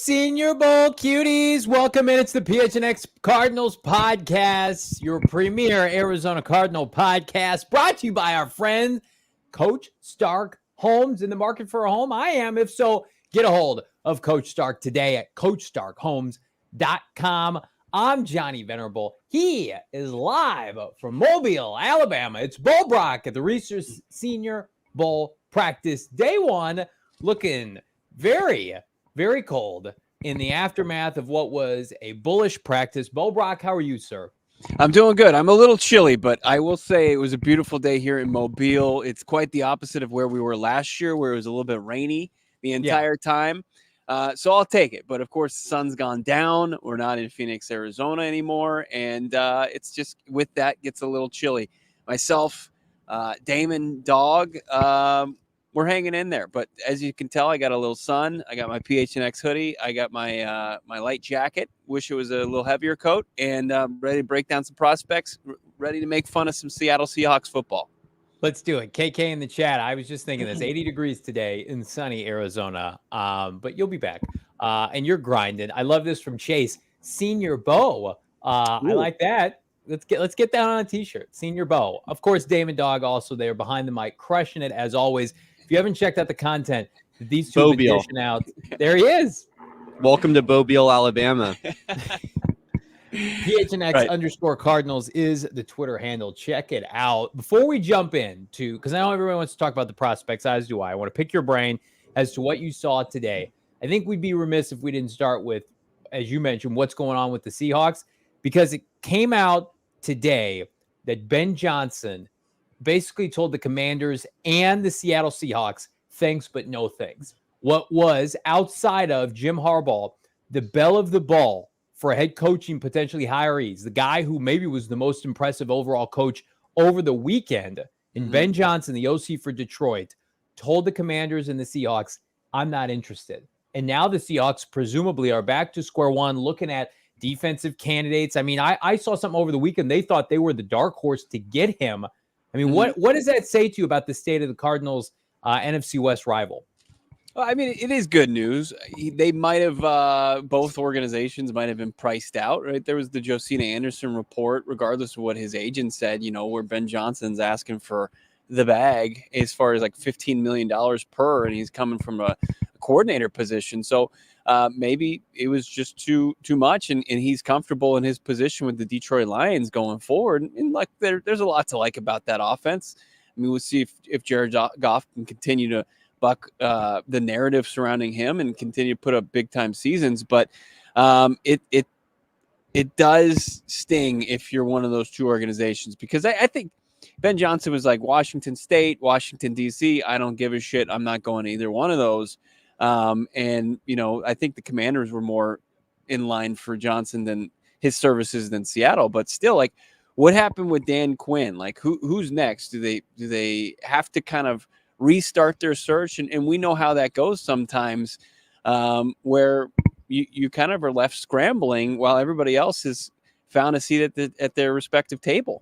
Senior Bowl cuties? Welcome in. It's the PHNX Cardinals podcast, your premier Arizona Cardinal podcast, brought to you by our friend Coach Stark Homes. In the market for a home? I am. If so, get a hold of Coach Stark today at CoachStarkHomes.com. I'm Johnny Venerable. He is live from Mobile, Alabama. It's Bo Brack at the Research Senior Bowl practice day one, looking very cold in the aftermath of what was a bullish practice. Bo Brack, how are you, sir? I'm doing good. I'm a little chilly, but I will say it was a beautiful day here in Mobile. It's quite the opposite of where we were last year, where it was a little bit rainy the entire time. So I'll take it. But, of course, the sun's gone down. We're not in Phoenix, Arizona anymore. And it's just with that gets a little chilly. Myself, Damon, dog, we're hanging in there. But as you can tell, I got a little sun. I got my PHNX hoodie. I got my my light jacket. Wish it was a little heavier coat. And ready to break down some prospects. Ready to make fun of some Seattle Seahawks football. Let's do it. KK in the chat. I was just thinking this 80 degrees today in sunny Arizona. But you'll be back. And you're grinding. I love this from Chase. Senior Bo. I like that. Let's get that on a t-shirt. Senior Bo. Of course, Damon Dog also there behind the mic, crushing it as always. If you haven't checked out the content, these two have been dishing out. There he is. Welcome to Mobile, Alabama. PHNX _ Cardinals is the Twitter handle. Check it out. Before we jump into, because I know everyone wants to talk about the prospects, as do I. I want to pick your brain as to what you saw today. I think we'd be remiss if we didn't start with, as you mentioned, what's going on with the Seahawks, because it came out today that Ben Johnson basically told the Commanders and the Seattle Seahawks, thanks but no thanks. What was, outside of Jim Harbaugh, the belle of the ball for head coaching potentially hirees, the guy who maybe was the most impressive overall coach over the weekend, and Ben Johnson, the OC for Detroit, told the Commanders and the Seahawks, I'm not interested. And now the Seahawks presumably are back to square one, looking at defensive candidates. I mean, I saw something over the weekend. They thought they were the dark horse to get him. I mean, what does that say to you about the state of the Cardinals NFC West rival? Well, I mean, it is good news. They might have, both organizations might have been priced out, right? There was the Josina Anderson report, regardless of what his agent said, where Ben Johnson's asking for the bag as far as like $15 million per, and he's coming from a coordinator position. So maybe it was just too much, and he's comfortable in his position with the Detroit Lions going forward. And like there's a lot to like about that offense. I mean, we'll see if Jared Goff can continue to buck the narrative surrounding him and continue to put up big time seasons. But it does sting if you're one of those two organizations, because I think Ben Johnson was like Washington State, Washington, D.C. I don't give a shit. I'm not going to either one of those. And, I think the Commanders were more in line for Johnson than his services than Seattle. But still, like, what happened with Dan Quinn? Like, who's next? Do they have to kind of restart their search? And we know how that goes sometimes, where you kind of are left scrambling while everybody else has found a seat at their respective table.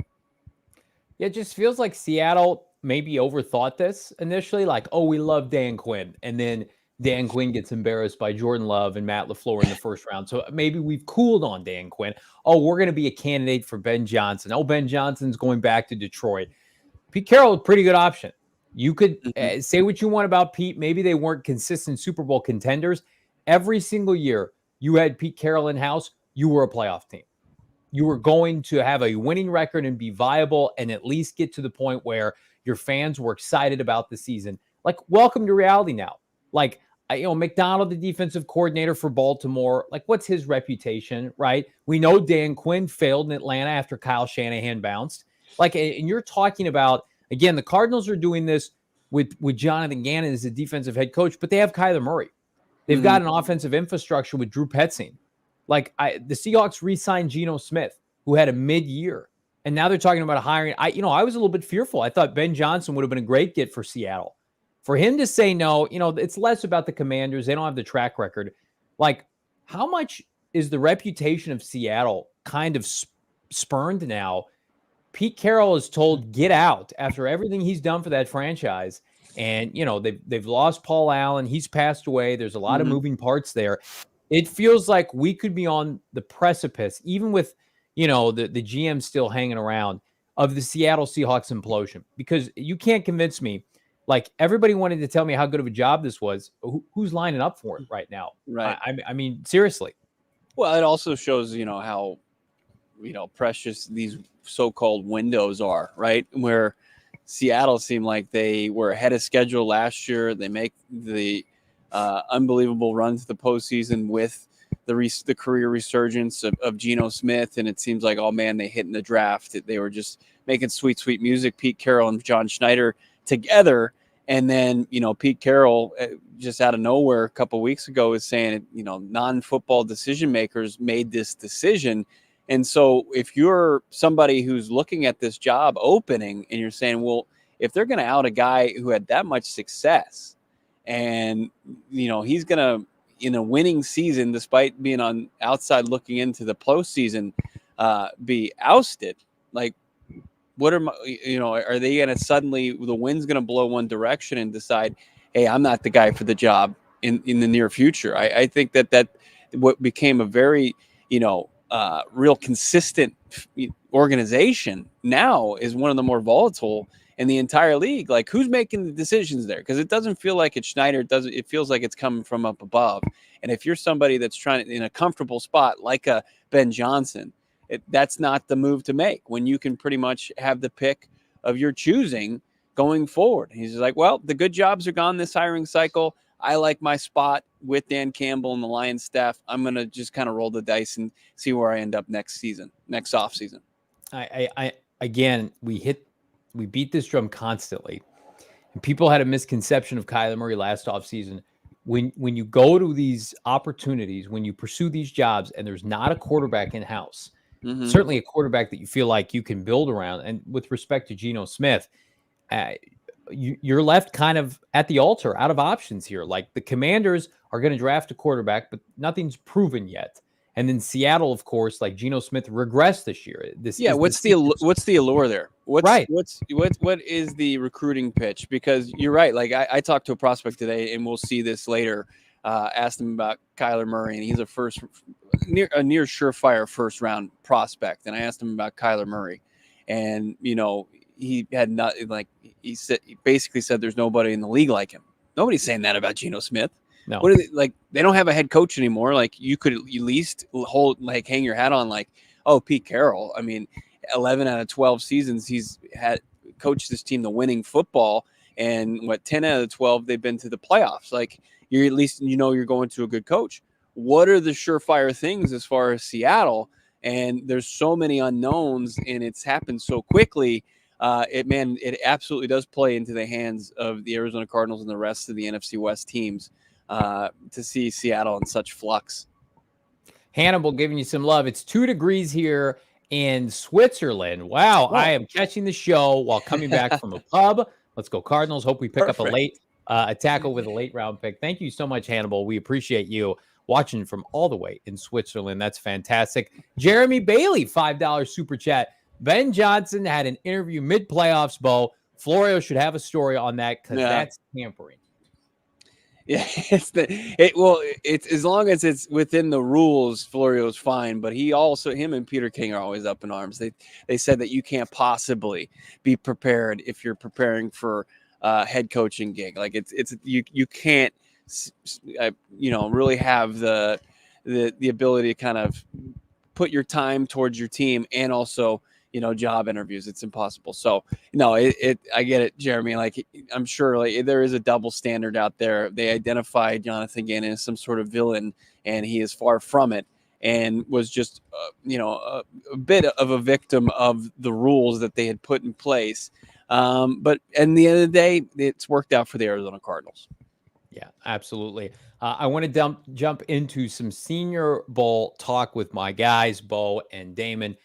Yeah, it just feels like Seattle maybe overthought this initially. Like, oh, we love Dan Quinn. And then Dan Quinn gets embarrassed by Jordan Love and Matt LaFleur in the first round. So maybe we've cooled on Dan Quinn. Oh, we're going to be a candidate for Ben Johnson. Oh, Ben Johnson's going back to Detroit. Pete Carroll, a pretty good option. You could say what you want about Pete. Maybe they weren't consistent Super Bowl contenders. Every single year you had Pete Carroll in-house, you were a playoff team. You were going to have a winning record and be viable and at least get to the point where your fans were excited about the season. Like, welcome to reality now. Like, McDonald, the defensive coordinator for Baltimore, like, what's his reputation, right? We know Dan Quinn failed in Atlanta after Kyle Shanahan bounced. Like, and you're talking about, again, the Cardinals are doing this with Jonathan Gannon as the defensive head coach, but they have Kyler Murray. They've got an offensive infrastructure with Drew Petzing. Like, the Seahawks re-signed Geno Smith, who had a mid-year, and now they're talking about hiring. I was a little bit fearful. I thought Ben Johnson would have been a great get for Seattle. For him to say no, it's less about the Commanders. They don't have the track record. Like, how much is the reputation of Seattle kind of spurned now? Pete Carroll is told, get out after everything he's done for that franchise. And, they've lost Paul Allen. He's passed away. There's a lot of moving parts there. It feels like we could be on the precipice, even with, the GM still hanging around, of the Seattle Seahawks implosion, because you can't convince me. Like, everybody wanted to tell me how good of a job this was. Who's lining up for it right now? Right. I mean, seriously. Well, it also shows, how, precious these so-called windows are, right? Where Seattle seemed like they were ahead of schedule last year. They make the unbelievable run to the postseason with the career resurgence of Geno Smith, and it seems like, oh man, they hit in the draft. They were just making sweet music. Pete Carroll and John Schneider together, and then Pete Carroll just out of nowhere a couple of weeks ago is saying, non-football decision makers made this decision. And so if you're somebody who's looking at this job opening and you're saying, well, if they're going to out a guy who had that much success, and he's going to, in a winning season, despite being on outside looking into the postseason, be ousted, like, what are are they going to suddenly, the wind's going to blow one direction and decide, hey, I'm not the guy for the job in the near future? I think that what became a very, real consistent organization now is one of the more volatile in the entire league. Like, who's making the decisions there? Because it doesn't feel like it's Schneider. It feels like it's coming from up above. And if you're somebody that's trying in a comfortable spot like a Ben Johnson, that's not the move to make when you can pretty much have the pick of your choosing going forward. He's like, well, the good jobs are gone this hiring cycle. I like my spot with Dan Campbell and the Lions staff. I'm going to just kind of roll the dice and see where I end up next offseason. Again, we beat this drum constantly. And people had a misconception of Kyler Murray last offseason. When you go to these opportunities, when you pursue these jobs and there's not a quarterback in-house, certainly a quarterback that you feel like you can build around. And with respect to Geno Smith, you're left kind of at the altar, out of options here. Like, the Commanders are going to draft a quarterback, but nothing's proven yet. And then Seattle, of course, like, Geno Smith regressed this year. What's the allure there? What is the recruiting pitch? Because you're right. Like, I talked to a prospect today, and we'll see this later. Asked him about Kyler Murray, and he's a near surefire first round prospect. And I asked him about Kyler Murray, and he had not, like, he basically said there's nobody in the league like him. Nobody's saying that about Geno Smith. No. What are they, like? They don't have a head coach anymore. Like, you could at least hang your hat on, like, oh, Pete Carroll. I mean, 11 out of 12 seasons he's had coached this team to winning football, and 10 out of 12 they've been to the playoffs. Like, you're at least you're going to a good coach. What are the surefire things as far as Seattle? And there's so many unknowns, and it's happened so quickly. It absolutely does play into the hands of the Arizona Cardinals and the rest of the NFC West teams to see Seattle in such flux. Hannibal giving you some love. It's 2 degrees here in Switzerland. Wow. I am catching the show while coming back from a pub. Let's go Cardinals. Hope we pick up a tackle with a late round pick. Thank you so much, Hannibal. We appreciate you watching from all the way in Switzerland. That's fantastic. Jeremy Bailey, $5 super chat. Ben Johnson had an interview mid-playoffs, Bo. Florio should have a story on that, because that's tampering. Yeah, it's as long as it's within the rules, Florio's fine. But him and Peter King are always up in arms. They said that you can't possibly be prepared if you're preparing for a head coaching gig. Like, you can't really have the ability to kind of put your time towards your team and also job interviews. It's impossible. So no, I get it, Jeremy. Like, I'm sure there is a double standard out there. They identified Jonathan Gannon as some sort of villain, and he is far from it, and was just a bit of a victim of the rules that they had put in place. But at the end of the day, it's worked out for the Arizona Cardinals. Yeah, absolutely. I want to jump into some Senior Bowl talk with my guys, Bo and Damon,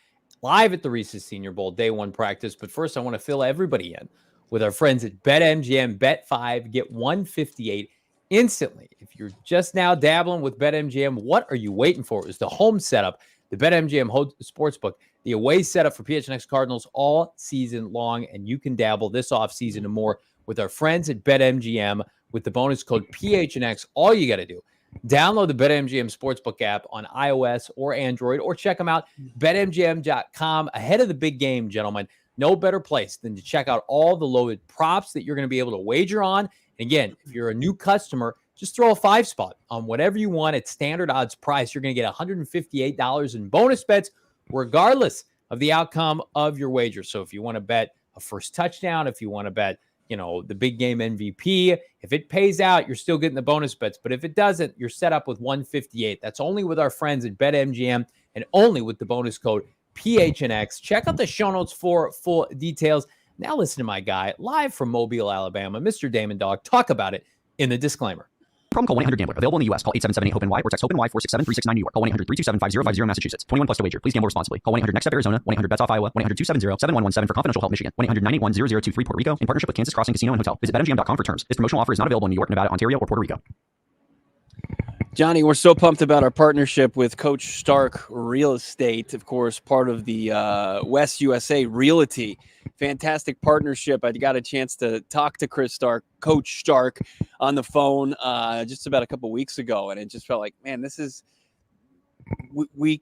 live at the Reese's Senior Bowl day 1 practice. But first, I want to fill everybody in with our friends at BetMGM. Bet 5, get 158 instantly. If you're just now dabbling with BetMGM, what are you waiting for? It's the home setup, the BetMGM Sportsbook, the away setup for PHNX Cardinals all season long. And you can dabble this offseason and more with our friends at BetMGM with the bonus code PHNX. All you got to do, Download the BetMGM Sportsbook app on iOS or Android, or check them out, betmgm.com. Ahead of the big game, gentlemen, no better place than to check out all the loaded props that you're going to be able to wager on. And again, if you're a new customer, just throw a 5-spot on whatever you want at standard odds price. You're going to get $158 in bonus bets, regardless of the outcome of your wager. So if you want to bet a first touchdown, if you want to bet the big game MVP, if it pays out, you're still getting the bonus bets. But if it doesn't, you're set up with 158. That's only with our friends at BetMGM and only with the bonus code PHNX. Check out the show notes for full details. Now listen to my guy live from Mobile, Alabama, Mr. Damon Dog, talk about it in the disclaimer. Promo call 1-800-GAMBLER. Available in the U.S. Call 877-8-HOPE-NY or text HOPE-NY 467-369 New York. Call 1-800-327-5050 Massachusetts. 21 plus to wager. Please gamble responsibly. Call 1-800-NEXT-STEP Arizona. 1-800-BETS-OFF Iowa. 1-800-270-7117 for confidential help Michigan. 1-800-981-0023 Puerto Rico in partnership with Kansas Crossing Casino and Hotel. Visit BetMGM.com for terms. This promotional offer is not available in New York, Nevada, Ontario, or Puerto Rico. Johnny, we're so pumped about our partnership with Coach Stark Real Estate, of course, part of the West USA Realty. Fantastic partnership. I got a chance to talk to Coach Stark, on the phone just about a couple weeks ago, and it just felt like, man, this is we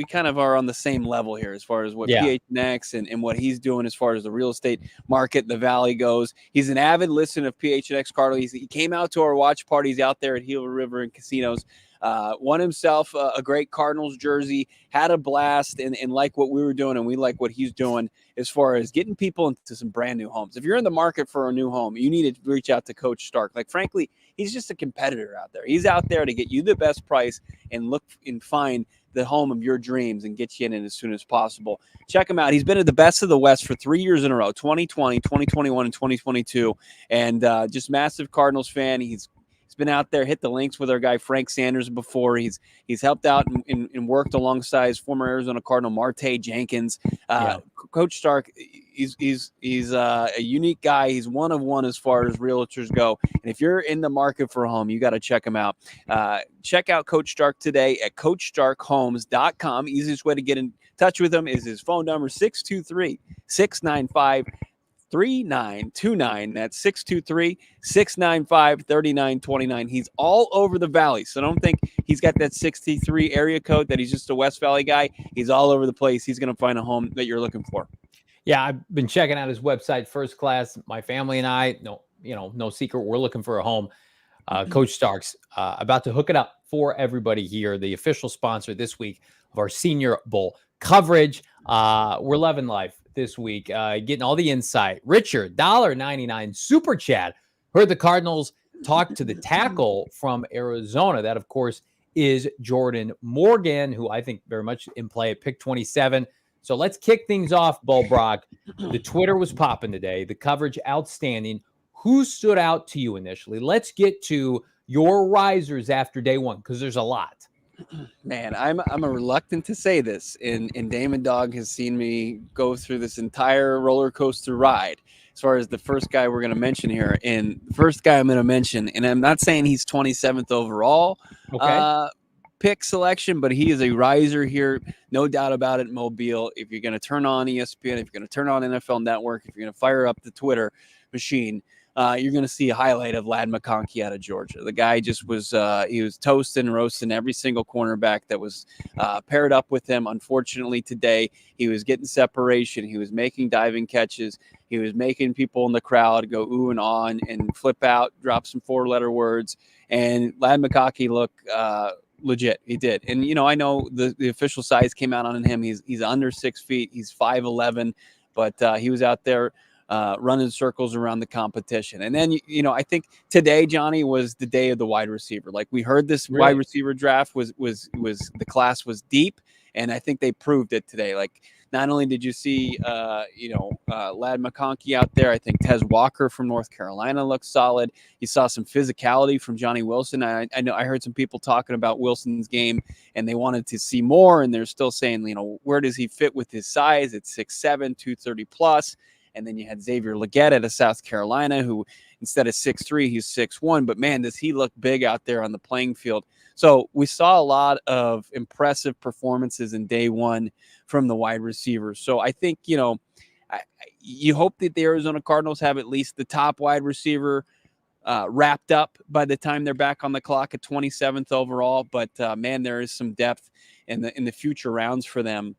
kind of are on the same level here as far as what PHNX and what he's doing as far as the real estate market in the Valley goes. He's an avid listener of PHNX Cardinals. He came out to our watch parties out there at Gila River and casinos. Won himself a great Cardinals jersey, had a blast, and like what we were doing, and we like what he's doing as far as getting people into some brand new homes. If you're in the market for a new home, you need to reach out to Coach Stark. Like, frankly, he's just a competitor out there. He's out there to get you the best price and look and find the home of your dreams and get you in it as soon as possible. Check him out. He's been at the best of the West for 3 years in a row, 2020, 2021, and 2022, and just massive Cardinals fan. He's been out there, hit the links with our guy Frank Sanders before. He's helped out and worked alongside his former Arizona Cardinal Marte Jenkins. Coach Stark, he's a unique guy. He's one of one as far as realtors go. And if you're in the market for a home, you got to check him out. Check out Coach Stark today at CoachStarkHomes.com. Easiest way to get in touch with him is his phone number, 623-695-3929. That's 623-695-3929. He's all over the Valley, so don't think he's got that 63 area code that he's just a West Valley guy. He's all over the place. He's going to find a home that you're looking for. Yeah, I've been checking out his website, First Class. My family and I, no secret, we're looking for a home. Coach Stark's about to hook it up for everybody here, the official sponsor this week of our Senior Bowl coverage. We're loving life this week, getting all the insight. Richard, $1.99 super chat. Heard the Cardinals talk to the tackle from Arizona. That, of course, is Jordan Morgan, who I think very much in play at pick 27. So let's kick things off, Bo Brack. The Twitter was popping today. The coverage outstanding. Who stood out to you initially? Let's get to your risers after day one, because there's a lot. Man, I'm a reluctant to say this, and Damon Dog has seen me go through this entire roller coaster ride as far as the first guy we're going to mention here. And the first guy I'm going to mention, and I'm not saying he's 27th overall pick selection, but he is a riser here, no doubt about it. Mobile, if you're going to turn on ESPN, if you're going to turn on NFL Network, if you're going to fire up the Twitter machine, you're going to see a highlight of Ladd McConkey out of Georgia. The guy just was he was toasting, roasting every single cornerback that was paired up with him. Unfortunately, today he was getting separation. He was making diving catches. He was making people in the crowd go ooh and ah and flip out, drop some four-letter words. And Ladd McConkey looked legit. He did. And, I know the official size came out on him. He's under 6 feet. He's 5'11", but he was out there running circles around the competition. And then, I think today, Johnny, was the day of the wide receiver. Like, we heard this wide receiver draft was the class was deep, and I think they proved it today. Like, not only did you see, Ladd McConkey out there, I think Tez Walker from North Carolina looked solid. You saw some physicality from Johnny Wilson. I know I heard some people talking about Wilson's game, and they wanted to see more, and they're still saying, where does he fit with his size? It's 6'7", 230 plus. And then you had Xavier Legette out of South Carolina, who instead of 6'3", he's 6'1". But, man, does he look big out there on the playing field. So we saw a lot of impressive performances in day one from the wide receivers. So I think, you hope that the Arizona Cardinals have at least the top wide receiver wrapped up by the time they're back on the clock at 27th overall. But man, there is some depth in the future rounds for them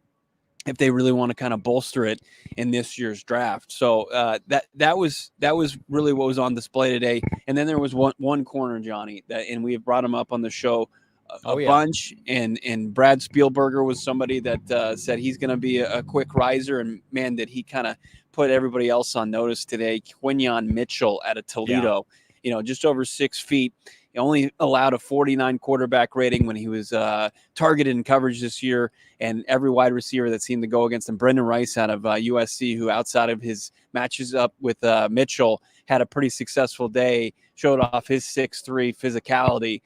if they really want to kind of bolster it in this year's draft. So that was really what was on display today. And then there was one corner, Johnny, and we have brought him up on the show a bunch. And Brad Spielberger was somebody that said he's going to be a quick riser. And man, did he kind of put everybody else on notice today. Quinyon Mitchell out of Toledo, just over 6 feet. He only allowed a 49 quarterback rating when he was targeted in coverage this year, and every wide receiver that seemed to go against him. Brendan Rice out of USC, who outside of his matches up with Mitchell, had a pretty successful day, showed off his 6'3" physicality.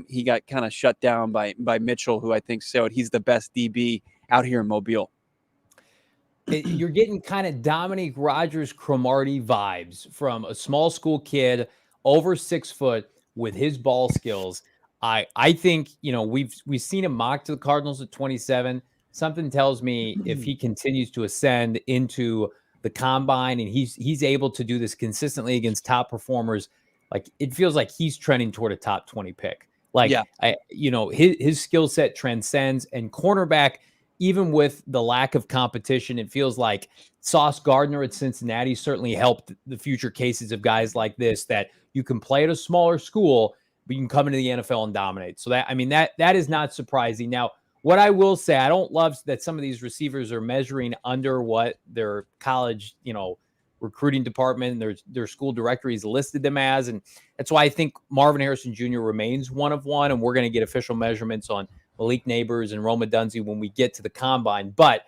He got kind of shut down by Mitchell, who I think showed he's the best DB out here in Mobile. You're getting kind of Dominique Rodgers-Cromartie vibes from a small school kid over 6 foot with his ball skills. I think, we've seen him mocked to the Cardinals at 27. Something tells me if he continues to ascend into the combine and he's able to do this consistently against top performers, like it feels like he's trending toward a top 20 pick. Like, his skill set transcends, and cornerback, even with the lack of competition, it feels like Sauce Gardner at Cincinnati certainly helped the future cases of guys like this, that you can play at a smaller school, but you can come into the NFL and dominate. So that is not surprising. Now, what I will say, I don't love that some of these receivers are measuring under what their college, recruiting department, their school directories listed them as. And that's why I think Marvin Harrison Jr. remains one of one. And we're going to get official measurements on Malik Neighbors and Roma Dunze when we get to the combine. But,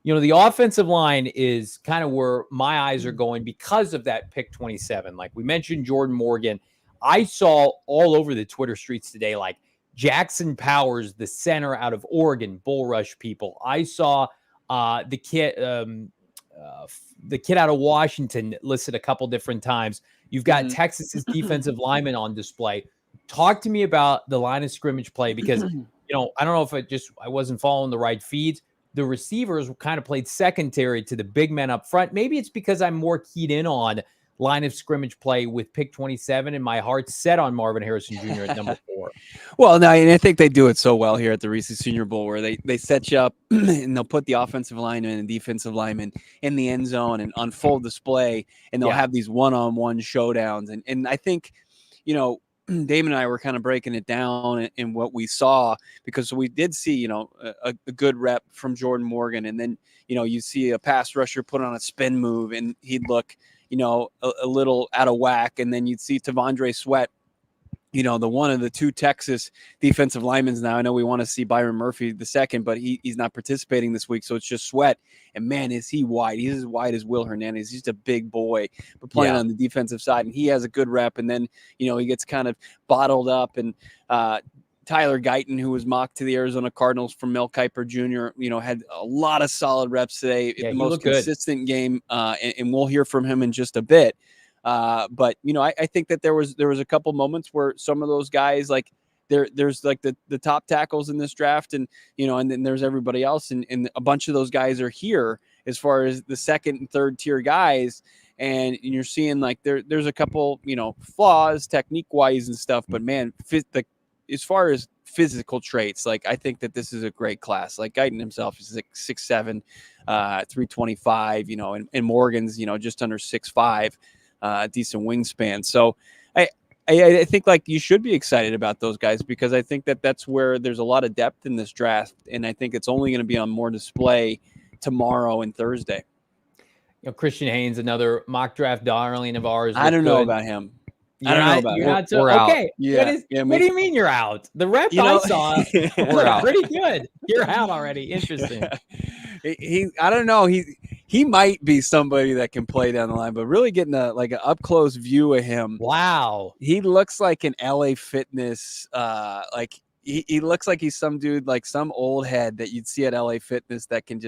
the offensive line is kind of where my eyes are going because of that pick 27. Like we mentioned, Jordan Morgan. I saw all over the Twitter streets today, like Jackson Powers, the center out of Oregon, bull rush people. I saw the kid out of Washington listed a couple different times. You've got Texas's defensive lineman on display. Talk to me about the line of scrimmage play, because, I don't know if I wasn't following the right feeds. The receivers kind of played secondary to the big men up front. Maybe it's because I'm more keyed in on line of scrimmage play with pick 27, and my heart's set on Marvin Harrison Jr. at number 4. Well, no, and I think they do it so well here at the Reese's Senior Bowl, where they set you up and they'll put the offensive lineman and defensive lineman in the end zone and on full display, and they'll have these one-on-one showdowns. And I think, Damon and I were kind of breaking it down in what we saw, because we did see, a good rep from Jordan Morgan. And then, you see a pass rusher put on a spin move and he'd look, a little out of whack. And then you'd see Tavondre Sweat, the one of the two Texas defensive linemen now. I know we want to see Byron Murphy the second, but he's not participating this week. So it's just Sweat. And man, is he wide. He's as wide as Will Hernandez. He's just a big boy, but playing on the defensive side. And he has a good rep. And then, he gets kind of bottled up. And Tyler Guyton, who was mocked to the Arizona Cardinals from Mel Kiper Jr., had a lot of solid reps today. The most consistent game. And we'll hear from him in just a bit. But I think that there was a couple moments where some of those guys, like there's like the top tackles in this draft, and and then there's everybody else, and a bunch of those guys are here as far as the second and third tier guys, and you're seeing like there's a couple flaws technique wise and stuff, but man, as far as physical traits, like I think that this is a great class. Like Guyton himself is like 6'7", 325, and Morgan's just under 6'5". Decent wingspan. So I think like you should be excited about those guys, because I think that that's where there's a lot of depth in this draft. And I think it's only going to be on more display tomorrow and Thursday. Christian Haynes, another mock draft darling of ours. I don't know about him. I don't know about him. We're okay. Out. What do you mean you're out? The rep I saw looked pretty good. You're out already. Interesting. I don't know. He might be somebody that can play down the line, but really getting an up close view of him. Wow. He looks like an LA Fitness. He looks like he's some dude, like some old head that you'd see at LA Fitness that can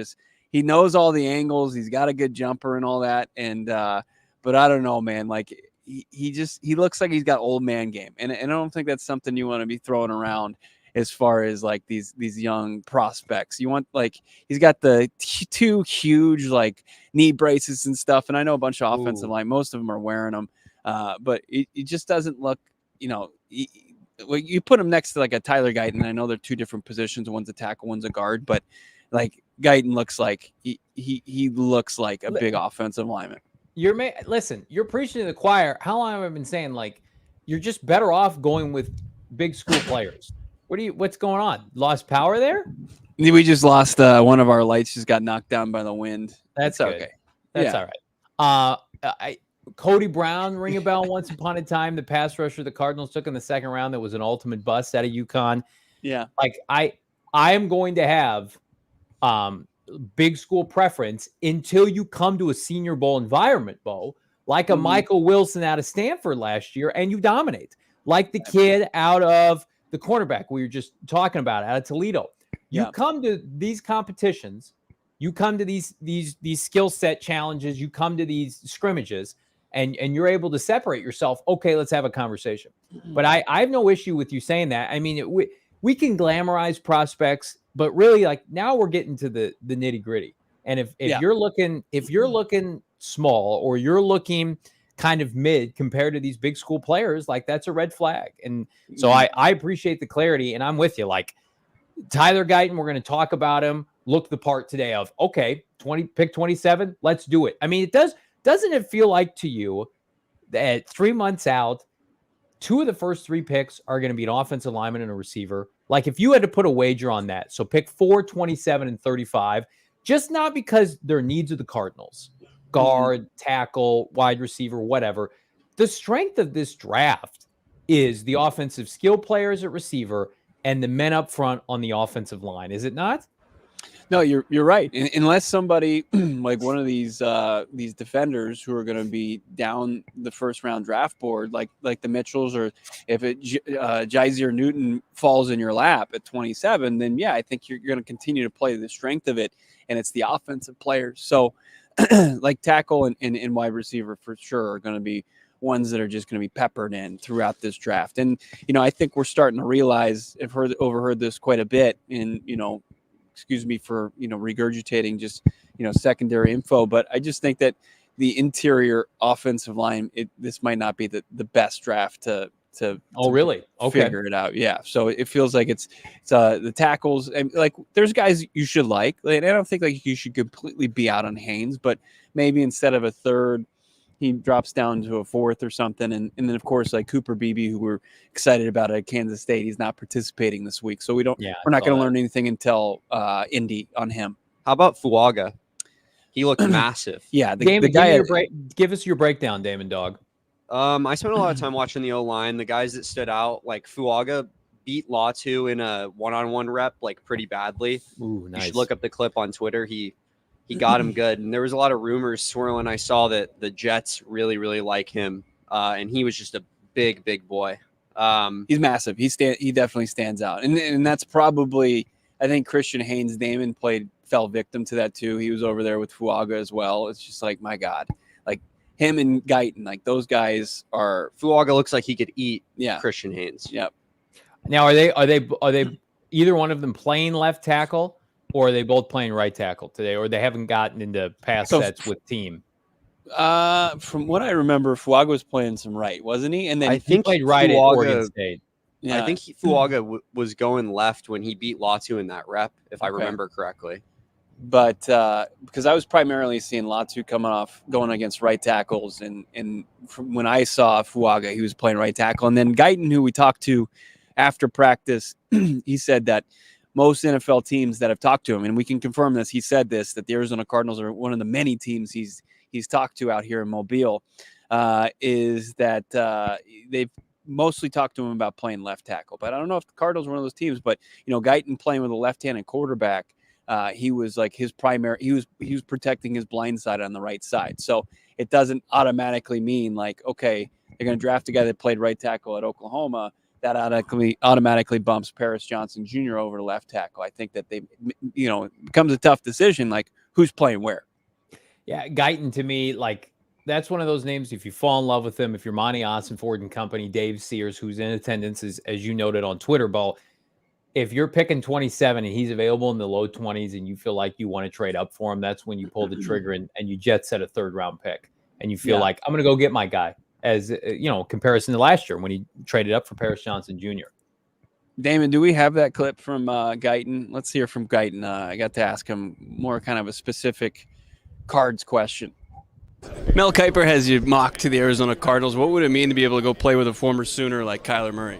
he knows all the angles. He's got a good jumper and all that. And, but I don't know, man, like he looks like he's got old man game. And I don't think that's something you want to be throwing around as far as like these young prospects. You want like he's got the two huge like knee braces and stuff, and I know a bunch of offensive line, most of them are wearing them, but it just doesn't look, you know. You put him next to like a Tyler Guyton. I know they're two different positions. One's a tackle, one's a guard, but like Guyton looks like he looks like a big offensive lineman. Listen, you're preaching to the choir. How long have I been saying like you're just better off going with big school players? What's going on? Lost power there? We just lost one of our lights. Just got knocked down by the wind. That's good. Okay. That's all right. Cody Brown, ring a bell. Once upon a time, the pass rusher the Cardinals took in the second round that was an ultimate bust out of UConn. Yeah. Like I am going to have big school preference until you come to a Senior Bowl environment, Bo, like a Michael Wilson out of Stanford last year, and you dominate. Like the kid out of the cornerback we were just talking about out of Toledo. You come to these competitions, you come to these skill set challenges, you come to these scrimmages, and you're able to separate yourself. Okay, let's have a conversation. But I have no issue with you saying that. I mean, we can glamorize prospects, but really, like now we're getting to the nitty gritty. And if you're looking small or you're looking kind of mid compared to these big school players, like that's a red flag. And so I appreciate the clarity, and I'm with you. Like Tyler Guyton, we're going to talk about him. Look the part today of pick 27. Let's do it. I mean, doesn't it feel like to you that 3 months out, 2 of the first 3 picks are going to be an offensive lineman and a receiver? Like if you had to put a wager on that, so pick 4, 27, and 35, just not because they're needs of the Cardinals, guard, tackle, wide receiver, whatever. The strength of this draft is the offensive skill players at receiver and the men up front on the offensive line. Is it not? No, you're right. Unless somebody like one of these defenders who are going to be down the first round draft board, like the Mitchells, or if Jazier Newton falls in your lap at 27, then I think you're going to continue to play the strength of it, and it's the offensive players. So, like tackle and wide receiver for sure are going to be ones that are just going to be peppered in throughout this draft. And I think we're starting to realize, overheard this quite a bit, and excuse me for regurgitating just secondary info, but I just think that the interior offensive line, this might not be the best draft to really figure it out. Yeah, so it feels like it's the tackles, and like there's guys you should like. I don't think like you should completely be out on Haynes, but maybe instead of a third, he drops down to a fourth or something. And then, of course, like Cooper Beebe, who we're excited about at Kansas State, he's not participating this week. So we're not going to learn anything until Indy on him. How about Fuaga? He looked massive. Yeah. The guy give us your breakdown, Damon Dog. I spent a lot of time watching the O-line. The guys that stood out, like Fuaga beat Latu in a one-on-one rep, like pretty badly. Ooh, nice. You should look up the clip on Twitter. He got him good. And there was a lot of rumors swirling. I saw that the Jets really, really like him. And he was just a big, big boy. He's massive. He definitely stands out. And that's probably, I think Christian Haynes-Damon fell victim to that too. He was over there with Fuaga as well. It's just like, my God, like him and Guyton, like those guys are. Fuaga looks like he could eat Christian Haynes. Yep. Now, are they either one of them playing left tackle? Or are they both playing right tackle today, or they haven't gotten into pass sets with team? From what I remember, Fuaga was playing some right, wasn't he? And then I think he played right at Oregon State. Yeah. I think Fuaga was going left when he beat Latu in that rep, if I remember correctly. But because I was primarily seeing Latu going against right tackles, and from when I saw Fuaga, he was playing right tackle. And then Guyton, who we talked to after practice, he said that most NFL teams that have talked to him, and we can confirm this, he said this, that the Arizona Cardinals are one of the many teams he's talked to out here in Mobile, is that they've mostly talked to him about playing left tackle. But I don't know if the Cardinals are one of those teams, but Guyton playing with a left-handed quarterback, he was like his primary, he was protecting his blind side on the right side. So it doesn't automatically mean like, okay, they're going to draft a guy that played right tackle at Oklahoma, that automatically bumps Paris Johnson Jr. over to left tackle. I think that it becomes a tough decision, like who's playing where. Yeah, Guyton to me, like that's one of those names. If you fall in love with him, if you're Monty Ossenford and company, Dave Sears, who's in attendance, as you noted on Twitter, Ball, if you're picking 27 and he's available in the low 20s and you feel like you want to trade up for him, that's when you pull the trigger and you jet set a 3rd round pick. And you feel like, I'm going to go get my guy, as comparison to last year when he traded up for Paris Johnson Jr. Damon, do we have that clip from Guyton? Let's hear from Guyton. I got to ask him more kind of a specific Cards question. Mel Kiper has you mocked to the Arizona Cardinals. What would it mean to be able to go play with a former Sooner like Kyler Murray?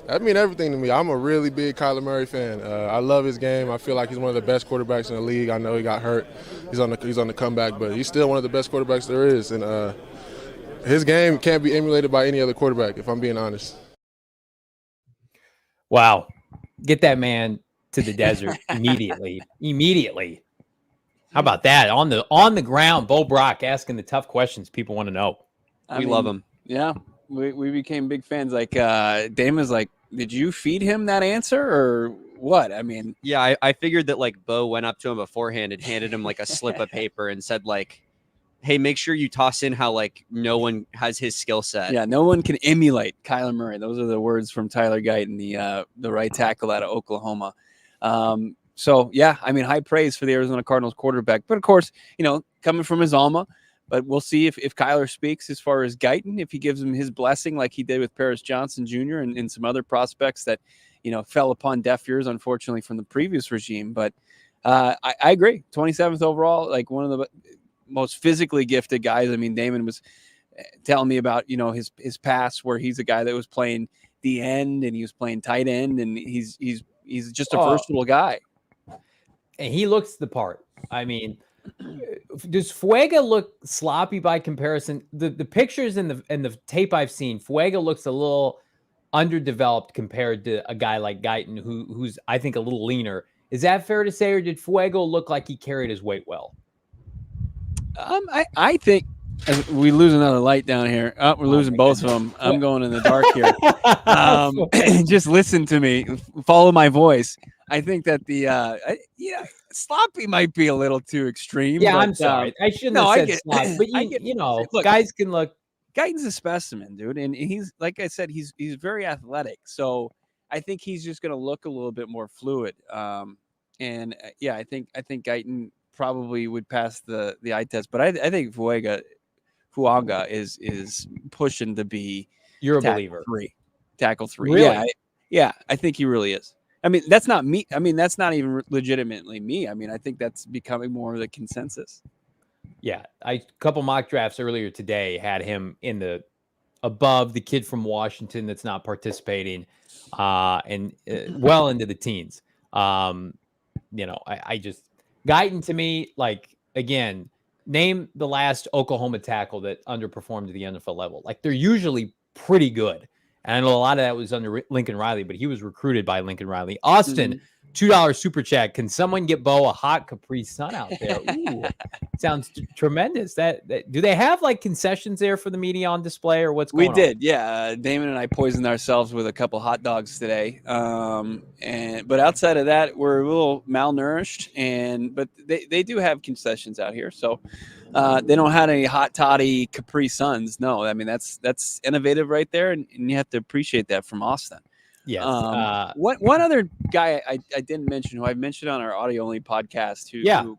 That mean everything to me. I'm a really big Kyler Murray fan. I love his game. I feel like he's one of the best quarterbacks in the league. I know he got hurt. He's on the comeback, but he's still one of the best quarterbacks there is. And his game can't be emulated by any other quarterback, if I'm being honest. Wow. Get that man to the desert immediately. Immediately. How about that? On the ground, Bo Brack asking the tough questions people want to know. We love him. Yeah. We became big fans. Like Damon's like, did you feed him that answer or what? I mean, yeah, I figured that like Bo went up to him beforehand and handed him like a slip of paper and said like, hey, make sure you toss in how like no one has his skill set. Yeah, no one can emulate Kyler Murray. Those are the words from Tyler Guyton, the right tackle out of Oklahoma. So yeah, I mean, high praise for the Arizona Cardinals quarterback. But of course, coming from his alma. But we'll see if Kyler speaks as far as Guyton, if he gives him his blessing like he did with Paris Johnson Jr. and some other prospects that, fell upon deaf ears, unfortunately, from the previous regime. But I agree. 27th overall, like one of the most physically gifted guys. I mean, Damon was telling me about, his past where he's a guy that was playing the end and he was playing tight end, and he's just a versatile guy. And he looks the part. I mean, does Fuega look sloppy by comparison? The pictures and the tape I've seen, Fuega looks a little underdeveloped compared to a guy like Guyton, who's I think a little leaner. Is that fair to say, or did Fuego look like he carried his weight well? I think we lose another light down here. Oh, we're losing both of them. I'm going in the dark here. Just listen to me. Follow my voice. I think that sloppy might be a little too extreme. Yeah, but, I'm sorry. I shouldn't have said sloppy, but look, guys can look. Guyton's a specimen, dude, and he's like I said, he's very athletic. So I think he's just going to look a little bit more fluid. I think Guyton probably would pass the eye test, but I think Fuaga is pushing to be. You're a believer. Tackle 3. Really? Yeah, I think he really is. I mean, that's not me. I mean, that's not even legitimately me. I mean, I think that's becoming more of the consensus. Yeah, a couple mock drafts earlier today had him above the kid from Washington that's not participating, and well into the teens. I just Guyton to me, like, again, name the last Oklahoma tackle that underperformed to the NFL level. Like, they're usually pretty good. And I know a lot of that was under Lincoln Riley, but he was recruited by Lincoln Riley. Austin, $2 super chat. Can someone get Bo a hot Capri Sun out there? Ooh, sounds tremendous. Do they have like concessions there for the media on display, or what's going on? We did, yeah. Damon and I poisoned ourselves with a couple hot dogs today. But outside of that, we're a little malnourished, but they do have concessions out here. So they don't have any hot toddy Capri Suns. No, I mean that's innovative right there, and you have to appreciate that from Austin. Yes. One other guy I didn't mention, who I mentioned on our audio only podcast, who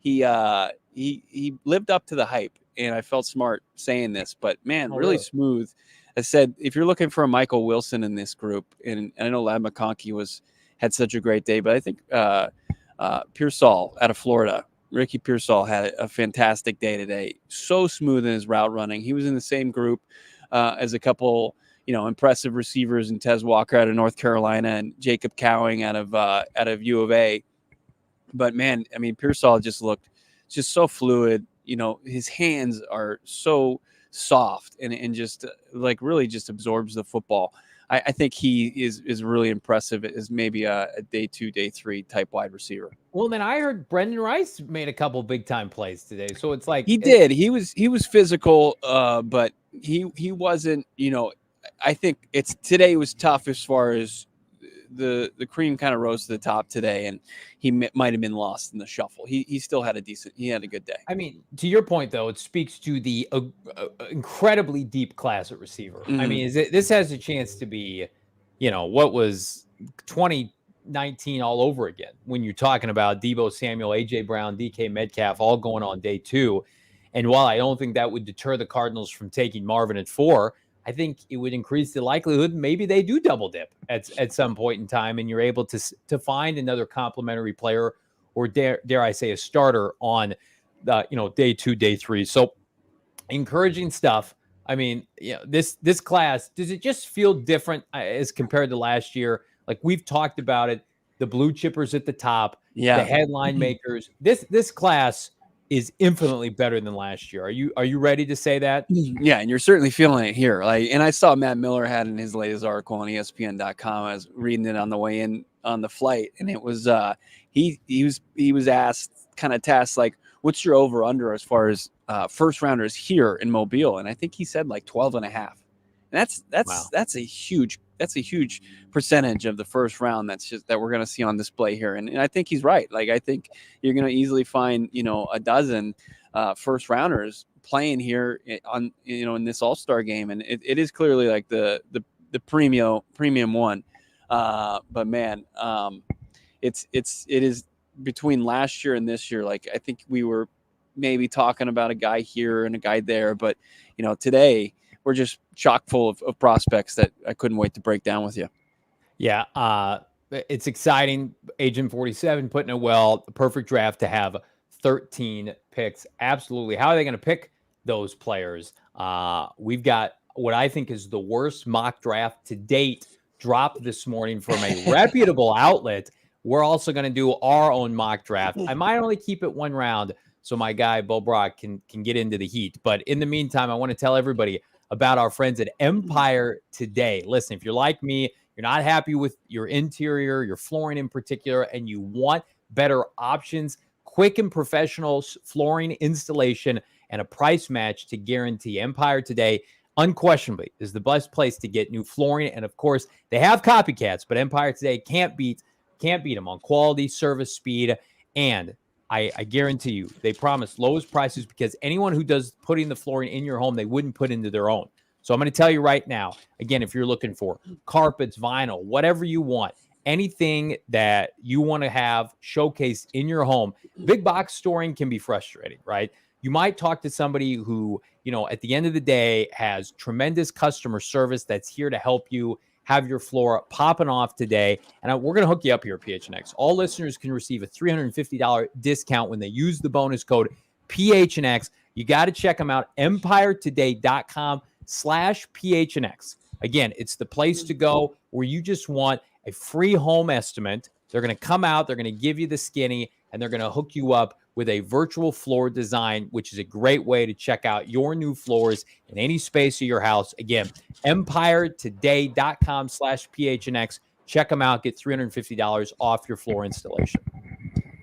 he lived up to the hype, and I felt smart saying this, but man, really smooth. I said, if you're looking for a Michael Wilson in this group, and I know Ladd McConkey had such a great day, but I think Pearsall out of Florida, Ricky Pearsall had a fantastic day today. So smooth in his route running. He was in the same group as a couple, impressive receivers, in Tez Walker out of North Carolina and Jacob Cowing out of U of A. But man, I mean, Pearsall just looked just so fluid. His hands are so soft and just like really just absorbs the football. I think he is really impressive as maybe a day 2, day 3 type wide receiver. Well, then I heard Brendan Rice made a couple big time plays today. So it's like he did. He was physical, but he wasn't. I think today was tough as far as the cream kind of rose to the top today, and he might have been lost in the shuffle. He still had he had a good day. I mean, to your point though, it speaks to the incredibly deep class at receiver. I mean, this has a chance to be what was 2019 all over again when you're talking about Deebo Samuel, AJ Brown, DK Metcalf all going on day 2. And while I don't think that would deter the Cardinals from taking Marvin at 4, I think it would increase the likelihood maybe they do double dip at some point in time, and you're able to find another complementary player, or dare I say a starter on day 2, day 3. So encouraging stuff. I mean, this class, does it just feel different as compared to last year? Like we've talked about it, the blue chippers at the top, the headline makers. This class is infinitely better than last year. Are you ready to say that? Yeah, and you're certainly feeling it here. And I saw Matt Miller had in his latest article on ESPN.com. I was reading it on the way in on the flight, and it was he was asked, kind of tasked, like, what's your over under as far as first rounders here in Mobile? And I think he said like 12.5. And that's a huge percentage of the first round that we're going to see on display here. And I think he's right. Like, I think you're going to easily find, a dozen first rounders playing here on, in this All-Star game. And it is clearly like the premium one. But man, it is between last year and this year. Like, I think we were maybe talking about a guy here and a guy there, but today we're just chock full of prospects that I couldn't wait to break down with you. Yeah. It's exciting. Agent 47 putting it well. The perfect draft to have 13 picks. Absolutely. How are they going to pick those players? We've got what I think is the worst mock draft to date dropped this morning from a reputable outlet. We're also going to do our own mock draft. I might only keep it one round so my guy Bo Brack can get into the heat. But in the meantime, I want to tell everybody about our friends at Empire Today. Listen, if you're like me, you're not happy with your interior, your flooring in particular, and you want better options, quick and professional flooring installation, and a price match to guarantee, Empire Today unquestionably is the best place to get new flooring. And of course, they have copycats, but Empire Today can't beat them on quality, service, speed, and I guarantee you, they promise lowest prices because anyone who does putting the flooring in your home, they wouldn't put into their own. So I'm going to tell you right now, again, if you're looking for carpets, vinyl, whatever you want, anything that you want to have showcased in your home, big box storing can be frustrating, right? You might talk to somebody who, at the end of the day has tremendous customer service that's here to help you have your floor popping off today. And we're going to hook you up here at PHNX. All listeners can receive a $350 discount when they use the bonus code PHNX. You got to check them out, empiretoday.com/PHNX. Again, it's the place to go where you just want a free home estimate. They're going to come out, they're going to give you the skinny, and they're going to hook you up with a virtual floor design, which is a great way to check out your new floors in any space of your house. Again, empiretoday.com/PHNX. Check them out. Get $350 off your floor installation.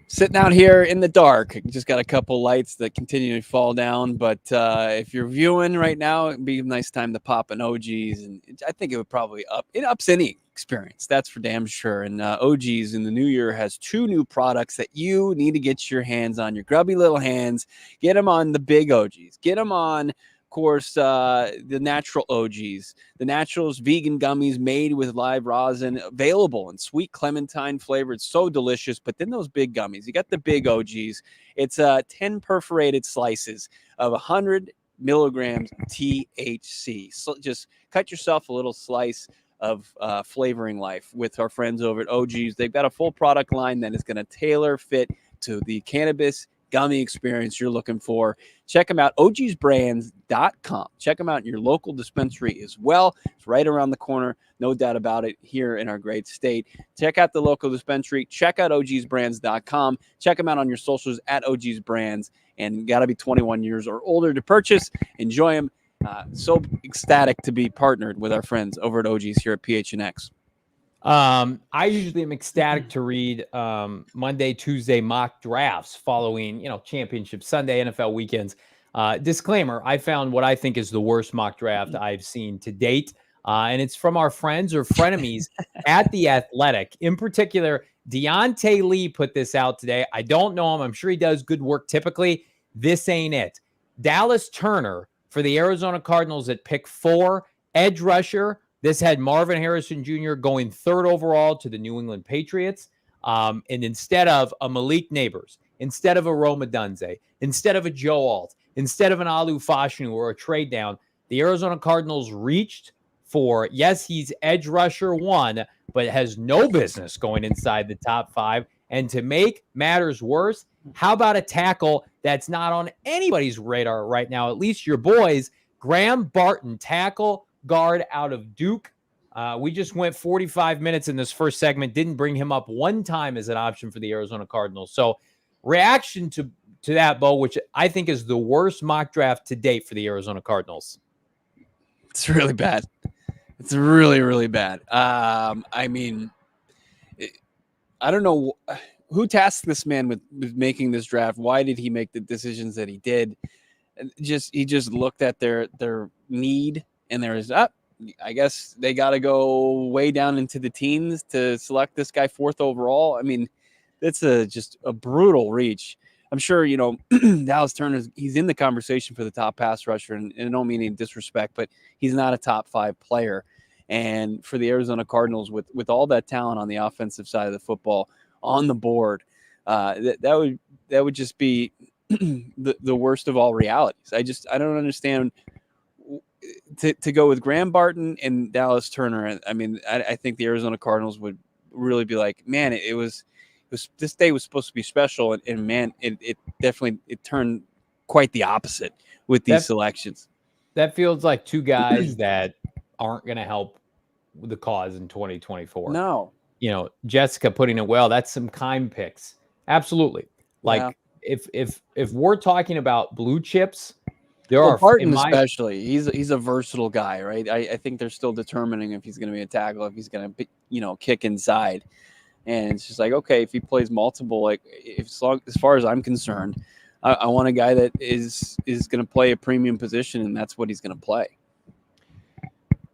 Sitting out here in the dark, just got a couple lights that continue to fall down. But if you're viewing right now, it'd be a nice time to pop an OG's, and I think it would probably ups any experience. That's for damn sure. And OG's in the new year has 2 new products that you need to get your hands on. Your grubby little hands, get them on the big OG's. Get them on, of course, the natural OG's. The Naturals vegan gummies made with live rosin, available in sweet clementine flavor. It's so delicious. But then those big gummies, you got the big OG's. It's 10 perforated slices of 100 milligrams THC. So just cut yourself a little slice of flavoring life with our friends over at OG's. They've got a full product line that is going to tailor fit to the cannabis gummy experience you're looking for. Check them out, ogsbrands.com. Check them out in your local dispensary as well. It's right around the corner, no doubt about it, here in our great state. Check out the local dispensary. Check out ogsbrands.com. Check them out on your socials at ogsbrands, and got to be 21 years or older to purchase. Enjoy them. So ecstatic to be partnered with our friends over at OG's here at PHNX. I usually am ecstatic to read Monday, Tuesday mock drafts following, championship Sunday, NFL weekends. Disclaimer, I found what I think is the worst mock draft I've seen to date. And it's from our friends or frenemies at The Athletic. In particular, Deontay Lee put this out today. I don't know him. I'm sure he does good work typically. This ain't it. Dallas Turner for the Arizona Cardinals at pick 4, edge rusher, This had Marvin Harrison Jr. going 3rd overall to the New England Patriots. And instead of a Malik Neighbors, instead of a Rome Odunze, instead of a Joe Alt, instead of an Alu Fashanu or a trade down, the Arizona Cardinals reached for, yes, he's edge rusher 1, but has no business going inside the top 5. And to make matters worse, how about a tackle that's not on anybody's radar right now, at least your boys, Graham Barton, tackle guard out of Duke. We just went 45 minutes in this first segment, didn't bring him up one time as an option for the Arizona Cardinals. So reaction to that, Bo, which I think is the worst mock draft to date for the Arizona Cardinals. It's really bad. It's really, really bad. I mean, I don't know who tasked this man with making this draft. Why did he make the decisions that he did? He just looked at their need, and there is I guess they got to go way down into the teens to select this guy 4th overall. I mean, that's just a brutal reach. I'm sure, Dallas Turner, he's in the conversation for the top pass rusher, and I don't mean any disrespect, but he's not a top 5 player. And for the Arizona Cardinals, with all that talent on the offensive side of the football on the board, that would just be the worst of all realities. I don't understand to go with Graham Barton and Dallas Turner. I mean, I think the Arizona Cardinals would really be like, man, it was this day was supposed to be special, and man, it definitely turned quite the opposite with these selections. That feels like two guys that aren't going to help the cause in 2024. No, Jessica putting it well. That's some Kime picks. Absolutely. Like if we're talking about blue chips, there are Barton especially. He's a versatile guy, right? I think they're still determining if he's going to be a tackle, if he's going to kick inside. And it's just like, okay, if he plays multiple, like as far as I'm concerned, I want a guy that is going to play a premium position, and that's what he's going to play.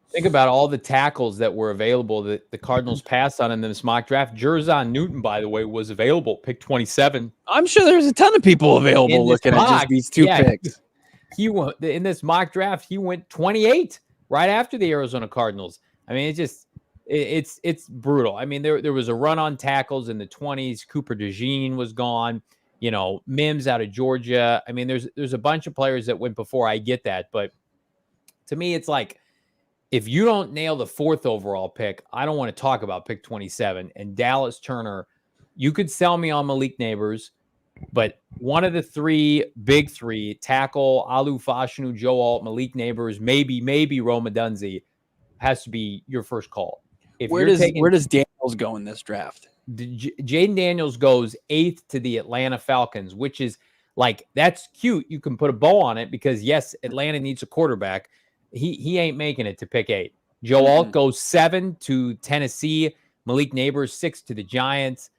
Think about all the tackles that were available that the Cardinals passed on in this mock draft. Jerzon Newton, by the way, was available, pick 27. I'm sure there's a ton of people available looking at just these two picks. He went in this mock draft. He went 28 right after the Arizona Cardinals. I mean, it's brutal. I mean, there was a run on tackles in the 20s. Cooper DeJean was gone. Mims out of Georgia. I mean, there's a bunch of players that went before. I get that, but to me, it's like if you don't nail the 4th overall pick, I don't want to talk about pick 27. And Dallas Turner, you could sell me on Malik Neighbors, but one of the big three, tackle, Alu Fashanu, Joe Alt, Malik Neighbors, maybe Rome Odunze, has to be your first call. Where does Daniels go in this draft? Jaden Daniels goes 8th to the Atlanta Falcons, which is like, that's cute. You can put a bow on it because, yes, Atlanta needs a quarterback. He ain't making it to pick 8. Joe Alt goes 7 to Tennessee. Malik Neighbors 6 to the Giants.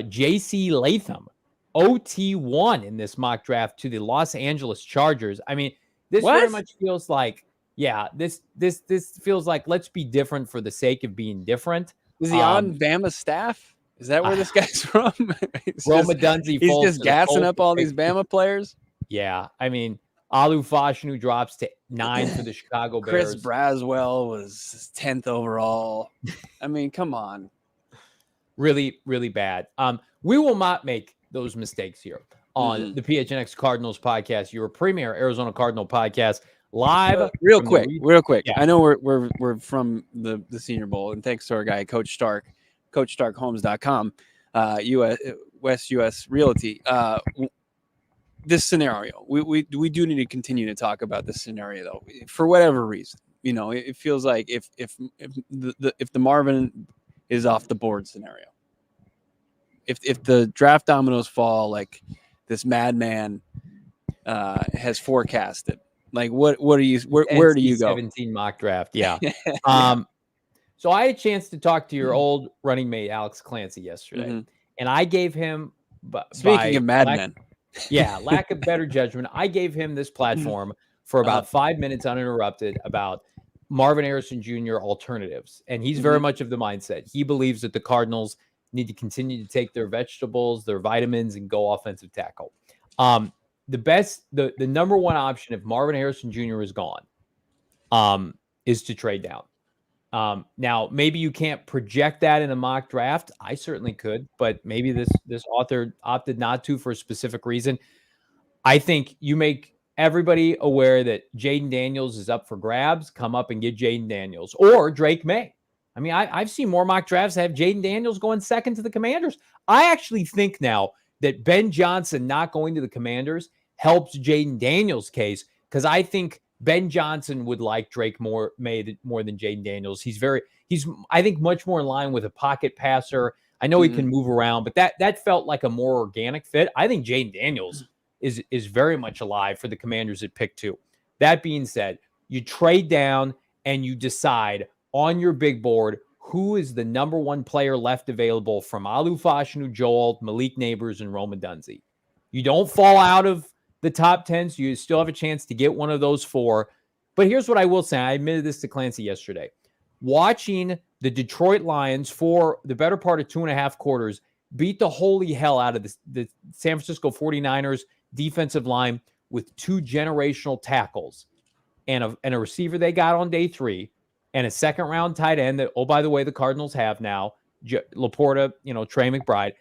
J.C. Latham, OT1 in this mock draft to the Los Angeles Chargers. I mean, this very much feels like, this feels like let's be different for the sake of being different. Is he on Bama's staff? Is that where this guy's from? Rome Odunze. He's just gassing up all these Bama players. Yeah, I mean, Alu Fashanu drops to 9 for the Chicago Bears. Chris Braswell was 10th overall. I mean, come on. Really, really bad. We will not make those mistakes here on the PHNX Cardinals podcast, your premier Arizona Cardinal podcast, live. Real quick. Yeah. I know we're from the Senior Bowl, and thanks to our guy, Coach Stark, CoachStarkHomes.com, West US Realty. This scenario, we do need to continue to talk about this scenario, though, for whatever reason. It feels like if the Marvin is off the board scenario, if the draft dominoes fall like this madman has forecasted, like where do you go? 17 mock draft, yeah. So I had a chance to talk to your old running mate Alex Clancy yesterday, and I gave him. Speaking of madmen. Lack of better judgment. I gave him this platform for about 5 minutes uninterrupted about Marvin Harrison Jr. alternatives. And he's very much of the mindset. He believes that the Cardinals need to continue to take their vegetables, their vitamins, and go offensive tackle. The number one option if Marvin Harrison Jr. is gone is to trade down. Now, maybe you can't project that in a mock draft. I certainly could, but maybe this author opted not to for a specific reason. I think you make everybody aware that Jaden Daniels is up for grabs. Come up and get Jaden Daniels or Drake May. I mean, I've seen more mock drafts that have Jaden Daniels going second to the Commanders. I actually think now that Ben Johnson not going to the Commanders helps Jaden Daniels' case, because I think Ben Johnson would like Drake May more than Jaden Daniels. He's I think much more in line with a pocket passer. I know he can move around, but that felt like a more organic fit. I think Jaden Daniels is very much alive for the Commanders at pick 2. That being said, you trade down and you decide on your big board who is the number 1 player left available from Alu Fashanu, Joel, Malik Neighbors, and Rome Odunze. You don't fall out of the top 10, so you still have a chance to get one of those 4. But here's what I will say. I admitted this to Clancy yesterday. Watching the Detroit Lions for the better part of 2.5 quarters beat the holy hell out of the San Francisco 49ers defensive line with 2 generational tackles and a receiver they got on day 3 and a second-round tight end that, oh, by the way, the Cardinals have now, Laporta, Trey McBride.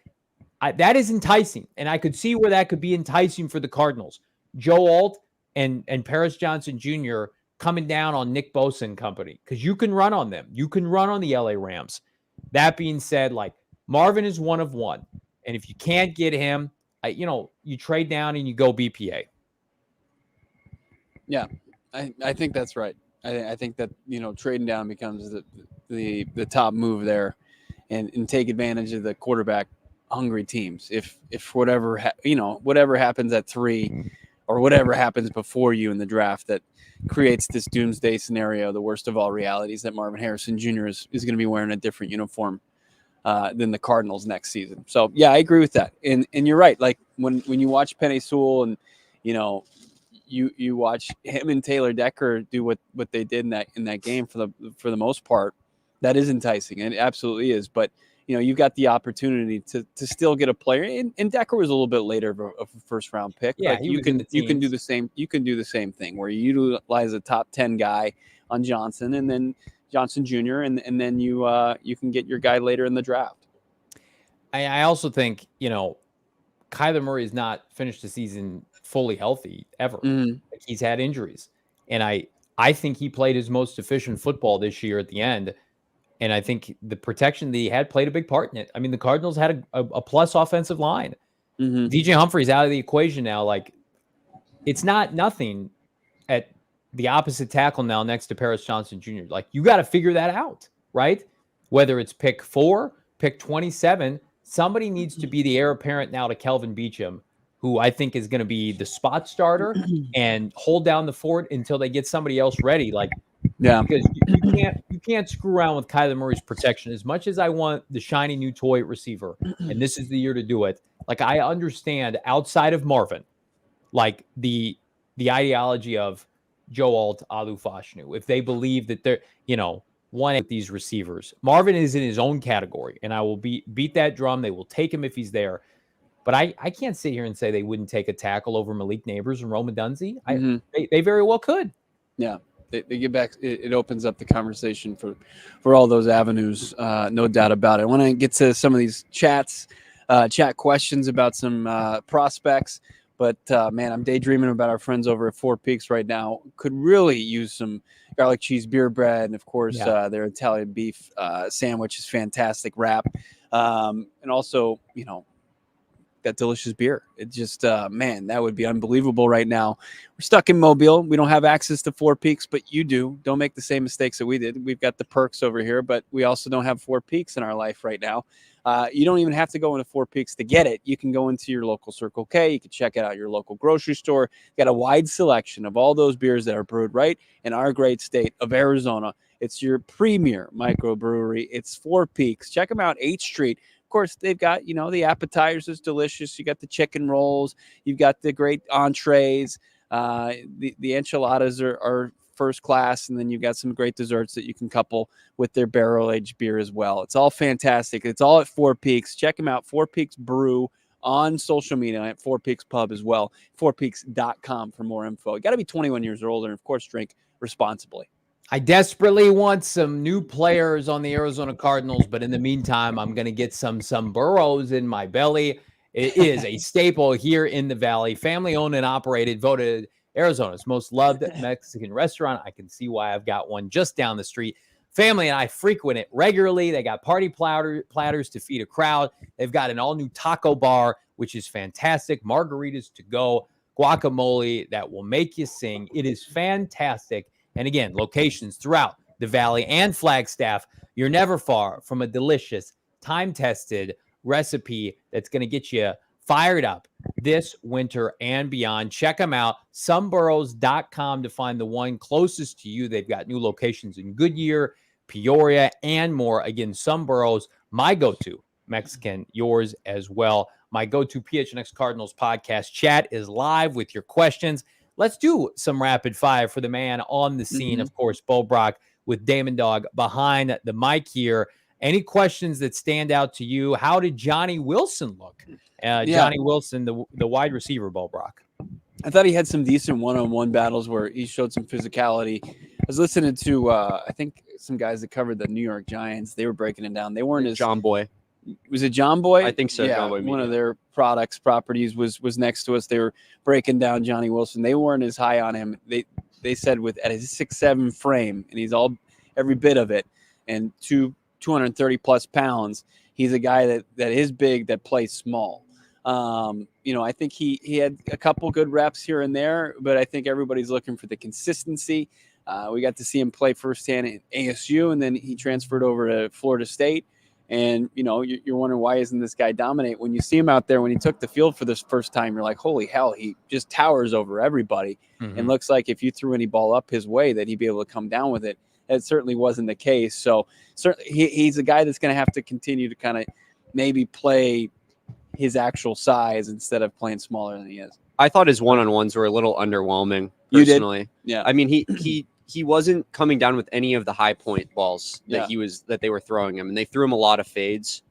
That is enticing, and I could see where that could be enticing for the Cardinals. Joe Alt and Paris Johnson Jr. coming down on Nick Bosa and company, because you can run on them. You can run on the LA Rams. That being said, like, Marvin is 1 of 1, and if you can't get him, you trade down and you go BPA. Yeah, I think that's right. I think that trading down becomes the top move there, and take advantage of the quarterback hungry teams. If whatever happens at 3, or whatever happens before you in the draft that creates this doomsday scenario, the worst of all realities, that Marvin Harrison Jr. is going to be wearing a different uniform than the Cardinals next season. So yeah, I agree with that. And you're right. Like when you watch Penei Sewell and you watch him and Taylor Decker do what they did in that game for the most part, that is enticing, and it absolutely is. But you've got the opportunity to still get a player, and Decker was a little bit later of a first round pick. Yeah, but you can do the same. You can do the same thing where you utilize a top 10 guy on Johnson, and then Johnson Jr. and then you can get your guy later in the draft. I also think Kyler Murray has not finished the season fully healthy ever. Like, he's had injuries, and I think he played his most efficient football this year at the end. And I think the protection that he had played a big part in it. I mean, the Cardinals had a plus offensive line. DJ Humphrey's out of the equation now. Like, it's not nothing at the opposite tackle now next to Paris Johnson Jr. Like, you got to figure that out, right? Whether it's pick 4, pick 27, somebody needs to be the heir apparent now to Kelvin Beachum, who I think is going to be the spot starter and hold down the fort until they get somebody else ready. Like, yeah, because you can't screw around with Kyler Murray's protection. As much as I want the shiny new toy receiver, and this is the year to do it. Like, I understand outside of Marvin, like the ideology of Joe Alt, Alu Fashanu, if they believe that they're one of these receivers. Marvin is in his own category, and I will beat that drum. They will take him if he's there. But I can't sit here and say they wouldn't take a tackle over Malik Neighbors and Rome Odunze. They very well could. Yeah. They get back. It opens up the conversation for all those avenues, no doubt about it. I want to get to some of these chat questions about some prospects, but man, I'm daydreaming about our friends over at Four Peaks right now. Could really use some garlic cheese beer bread, and of course, their Italian beef sandwich is fantastic wrap, and also that delicious beer. It just, man, that would be unbelievable right now. We're stuck in Mobile. We don't have access to Four Peaks, but you do. Don't make the same mistakes that we did. We've got the perks over here, but we also don't have Four Peaks in our life right now. You don't even have to go into Four Peaks to get it. You can go into your local Circle K. You can check it out your local grocery store. Got a wide selection of all those beers that are brewed right in our great state of Arizona. It's your premier microbrewery. It's Four Peaks. Check them out, 8th Street. Of course, they've got, the appetizers is delicious. You got the chicken rolls. You've got the great entrees. The enchiladas are first class. And then you've got some great desserts that you can couple with their barrel-aged beer as well. It's all fantastic. It's all at Four Peaks. Check them out, Four Peaks Brew, on social media at Four Peaks Pub as well. fourpeaks.com for more info. You got to be 21 years or older. And, of course, drink responsibly. I desperately want some new players on the Arizona Cardinals, but in the meantime, I'm going to get some Someburros in my belly. It is a staple here in the Valley. Family owned and operated, voted Arizona's most loved Mexican restaurant. I can see why I've got one just down the street. Family and I frequent it regularly. They got party platters to feed a crowd. They've got an all-new taco bar, which is fantastic. Margaritas to go, guacamole that will make you sing. It is fantastic. And again, locations throughout the Valley and Flagstaff. You're never far from a delicious, time-tested recipe that's going to get you fired up this winter and beyond. Check them out, someburros.com, to find the one closest to you. They've got new locations in Goodyear, Peoria, and more. Again, Someburros, my go-to Mexican, yours as well. My go-to PHNX Cardinals podcast chat is live with your questions. Let's do some rapid fire for the man on the scene, of course, Bo Brack, with Damon Dog behind the mic here. Any questions that stand out to you? How did Johnny Wilson look? Johnny Wilson, the wide receiver, Bo Brack. I thought he had some decent one-on-one battles where he showed some physicality. I was listening to, I think, some guys that covered the New York Giants. They were breaking it down. They weren't as John Boy. Was it John Boy? I think so. Yeah, John Boy one of their properties was next to us. They were breaking down Johnny Wilson. They weren't as high on him. They said at his 6'7" frame, and he's every bit of it, and 230 plus pounds. He's a guy that is big, that plays small. I think he had a couple good reps here and there, but I think everybody's looking for the consistency. We got to see him play firsthand at ASU, and then he transferred over to Florida State. And, you're wondering, why isn't this guy dominate? When you see him out there, when he took the field for this first time, you're like, holy hell, he just towers over everybody. And looks like if you threw any ball up his way that he'd be able to come down with it. That certainly wasn't the case. So certainly he's a guy that's going to have to continue to kind of maybe play his actual size instead of playing smaller than he is. I thought his one-on-ones were a little underwhelming, personally. You did? Yeah. I mean, he wasn't coming down with any of the high point balls that they were throwing him, and they threw him a lot of fades.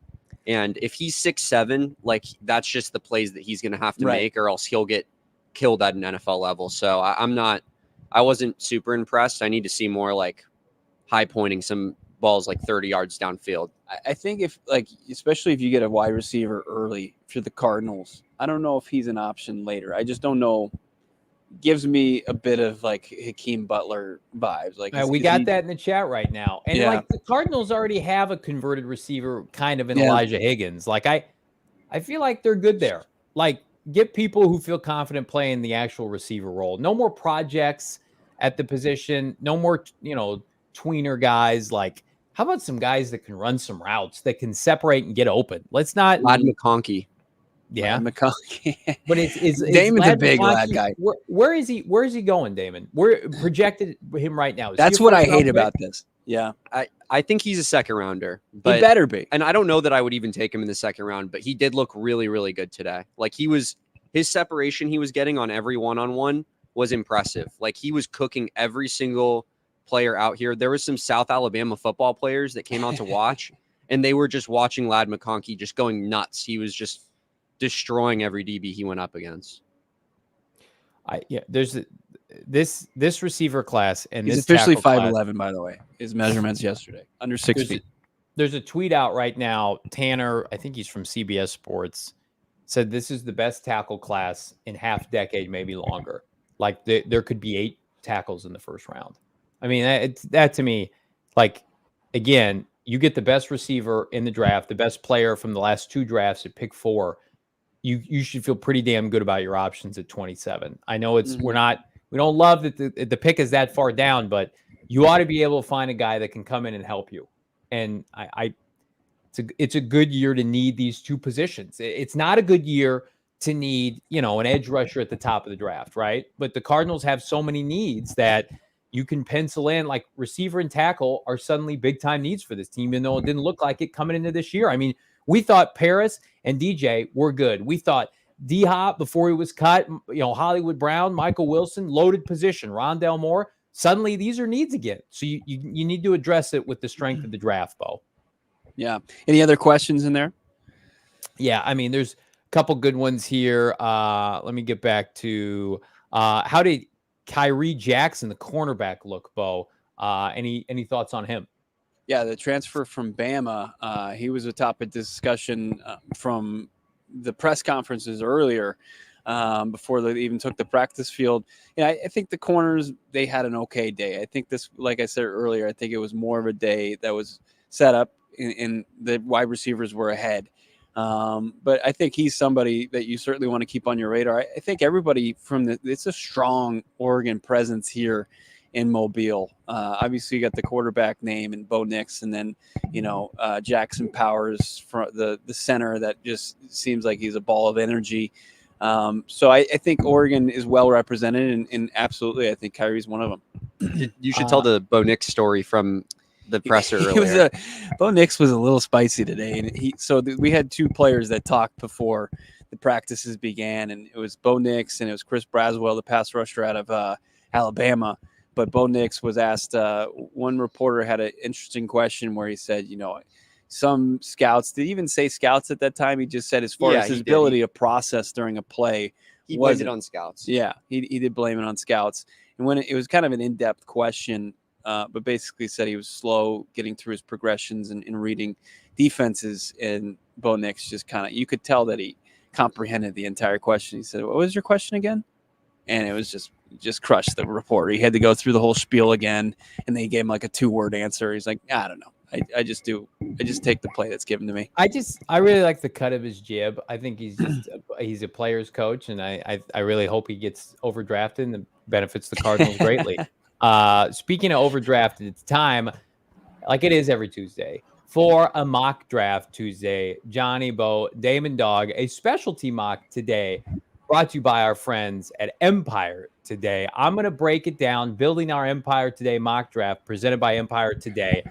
And if he's 6'7", like, that's just the plays that he's going to have to make, or else he'll get killed at an NFL level. So I wasn't super impressed. I need to see more like high pointing some balls like 30 yards downfield. I think especially if you get a wide receiver early for the Cardinals, I don't know if he's an option later. I just don't know. Gives me a bit of like Hakeem Butler vibes. Like we got that in the chat right now. And like the Cardinals already have a converted receiver kind of in Elijah Higgins. Like I feel like they're good there. Like, get people who feel confident playing the actual receiver role. No more projects at the position. No more, tweener guys. Like, how about some guys that can run some routes, that can separate and get open? Let's not. Lad McConkey. Yeah, McConkey. But is Damon's a big lad guy. Where is he? Where is he going, Damon? We're projected him right now. That's what I hate about this. Yeah, I think he's a second rounder. But, he better be. And I don't know that I would even take him in the second round, but he did look really, really good today. Like, his separation he was getting on every one-on-one was impressive. Like, he was cooking every single player out here. There was some South Alabama football players that came out to watch, and they were just watching Lad McConkey just going nuts. He was just destroying every DB he went up against. There's this receiver class, and he's officially 5'11", by the way. His measurements yesterday, under 6 feet. There's a tweet out right now. Tanner, I think he's from CBS Sports, said this is the best tackle class in half decade, maybe longer. Like, there could be 8 tackles in the first round. I mean, that to me, like, again, you get the best receiver in the draft, the best player from the last 2 drafts at pick 4. You should feel pretty damn good about your options at 27. I know we don't love that the pick is that far down, but you ought to be able to find a guy that can come in and help you. And it's a good year to need these 2 positions. It's not a good year to need, an edge rusher at the top of the draft, right? But the Cardinals have so many needs that you can pencil in, like, receiver and tackle are suddenly big time needs for this team, even though it didn't look like it coming into this year. I mean, we thought Paris and DJ were good. We thought D-Hop before he was cut, Hollywood Brown, Michael Wilson, loaded position, Rondell Moore. Suddenly these are needs again. So you need to address it with the strength of the draft, Bo. Yeah. Any other questions in there? Yeah. I mean, there's a couple good ones here. Let me get back to how did Kyrie Jackson, the cornerback, look, Bo? Any thoughts on him? Yeah, the transfer from Bama, he was a topic of discussion from the press conferences earlier before they even took the practice field. Yeah, I think the corners, they had an okay day. I think this, like I said earlier, I think it was more of a day that was set up in the wide receivers were ahead. But I think he's somebody that you certainly want to keep on your radar. I think everybody it's a strong Oregon presence here in Mobile. Obviously, you got the quarterback name and Bo Nix, and then Jackson Powers from the center that just seems like he's a ball of energy. So I think Oregon is well represented, and absolutely, I think Kyrie's one of them. You should tell the Bo Nix story from the presser earlier. Bo Nix was a little spicy today, and we had two players that talked before the practices began, and it was Bo Nix and it was Chris Braswell, the pass rusher out of Alabama. But Bo Nix was asked, one reporter had an interesting question where he said, some scouts, did he even say scouts at that time? He just said as far as his ability to process during a play. He blamed it on scouts. Yeah, he did blame it on scouts. And when it was kind of an in-depth question, but basically said he was slow getting through his progressions and reading defenses. And Bo Nix just kind of, you could tell that he comprehended the entire question. He said, "What was your question again?" And it was just crushed the reporter. He had to go through the whole spiel again, and they gave him like a 2-word answer. He's like, I don't know. I just take the play that's given to me. I really like the cut of his jib. I think he's a player's coach, and I really hope he gets overdrafted and benefits the Cardinals greatly. Speaking of overdrafted, it's time, like it is every Tuesday, for a mock draft Tuesday. Johnny, Bo, Damon Dog, a specialty mock today, brought to you by our friends at Empire Today. I'm going to break it down, building our Empire Today mock draft presented by Empire Today.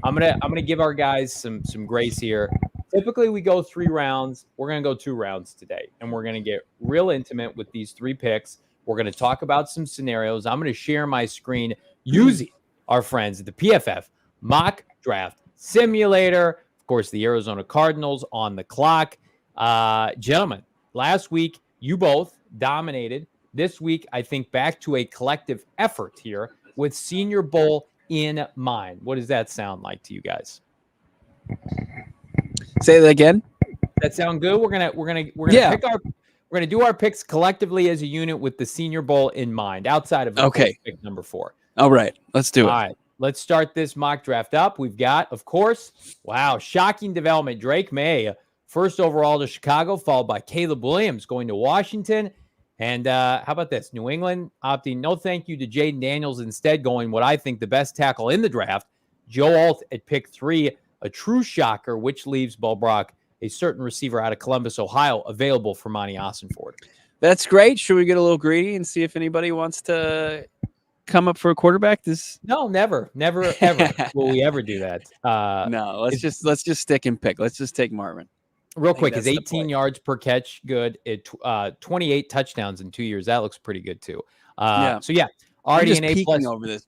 I'm gonna give our guys some grace here. Typically, we go 3 rounds. We're gonna go 2 rounds today, and we're gonna get real intimate with these 3 picks. We're gonna talk about some scenarios. I'm gonna share my screen using our friends at the PFF Mock Draft Simulator. Of course, the Arizona Cardinals on the clock. Gentlemen, last week you both dominated. This week, I think back to a collective effort here with Senior Bowl in mind. What does that sound like to you guys? Say that again. That sound good? We're gonna do our picks collectively as a unit with the Senior Bowl in mind, outside of pick number 4. All right, let's do it. All right, let's start this mock draft up. We've got, of course, shocking development. Drake May, first overall to Chicago, followed by Caleb Williams going to Washington. And how about this? New England opting no thank you to Jaden Daniels, instead going what I think the best tackle in the draft, Joe Alt at pick 3, a true shocker, which leaves Bo Brack, a certain receiver out of Columbus, Ohio, available for Monty Ossenford. That's great. Should we get a little greedy and see if anybody wants to come up for a quarterback? No, never, ever will we ever do that. No, let's just stick and pick. Let's just take Marvin. Real quick, is 18 yards per catch good? 28 touchdowns in 2 years. That looks pretty good too. So yeah, already an A+ over this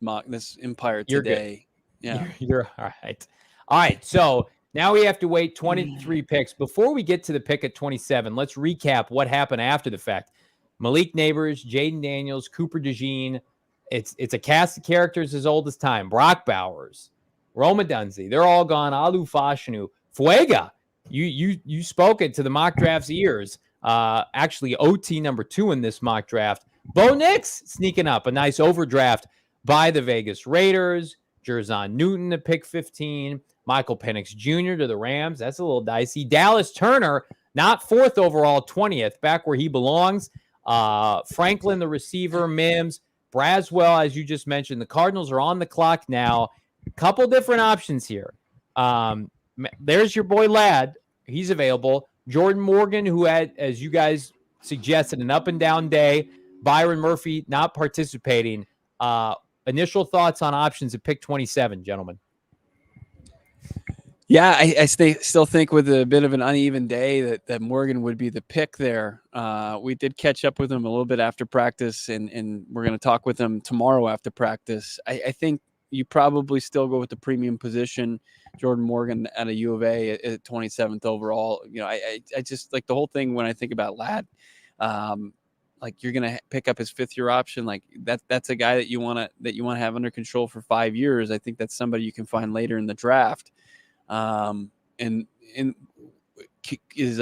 Empire Today. Yeah, you're all right. All right, so now we have to wait 23 picks before we get to the pick at 27. Let's recap what happened after the fact. Malik Neighbors, Jaden Daniels, Cooper DeJean. It's a cast of characters as old as time. Brock Bowers, Roma Dunze. They're all gone. Alu Fashanu, Fuega. You spoke it to the mock draft's ears. Actually, OT number 2 in this mock draft. Bo Nix sneaking up a nice overdraft by the Vegas Raiders. Jerzon Newton at pick 15. Michael Penix Jr. to the Rams. That's a little dicey. Dallas Turner, not 4th overall, 20th, back where he belongs. Franklin, the receiver. Mims. Braswell, as you just mentioned. The Cardinals are on the clock now. Couple different options here. There's your boy Ladd. He's available. Jordan Morgan, who had, as you guys suggested, an up and down day. Byron Murphy not participating. Initial thoughts on options at pick 27, gentlemen. Yeah, I still think with a bit of an uneven day that Morgan would be the pick there. We did catch up with him a little bit after practice, and we're going to talk with him tomorrow after practice. I think you probably still go with the premium position, Jordan Morgan at a U of A at 27th overall. I just like the whole thing when I think about Ladd. like you're gonna pick up his 5th-year option. Like that's a guy that you want to have under control for 5 years. I think that's somebody you can find later in the draft. And is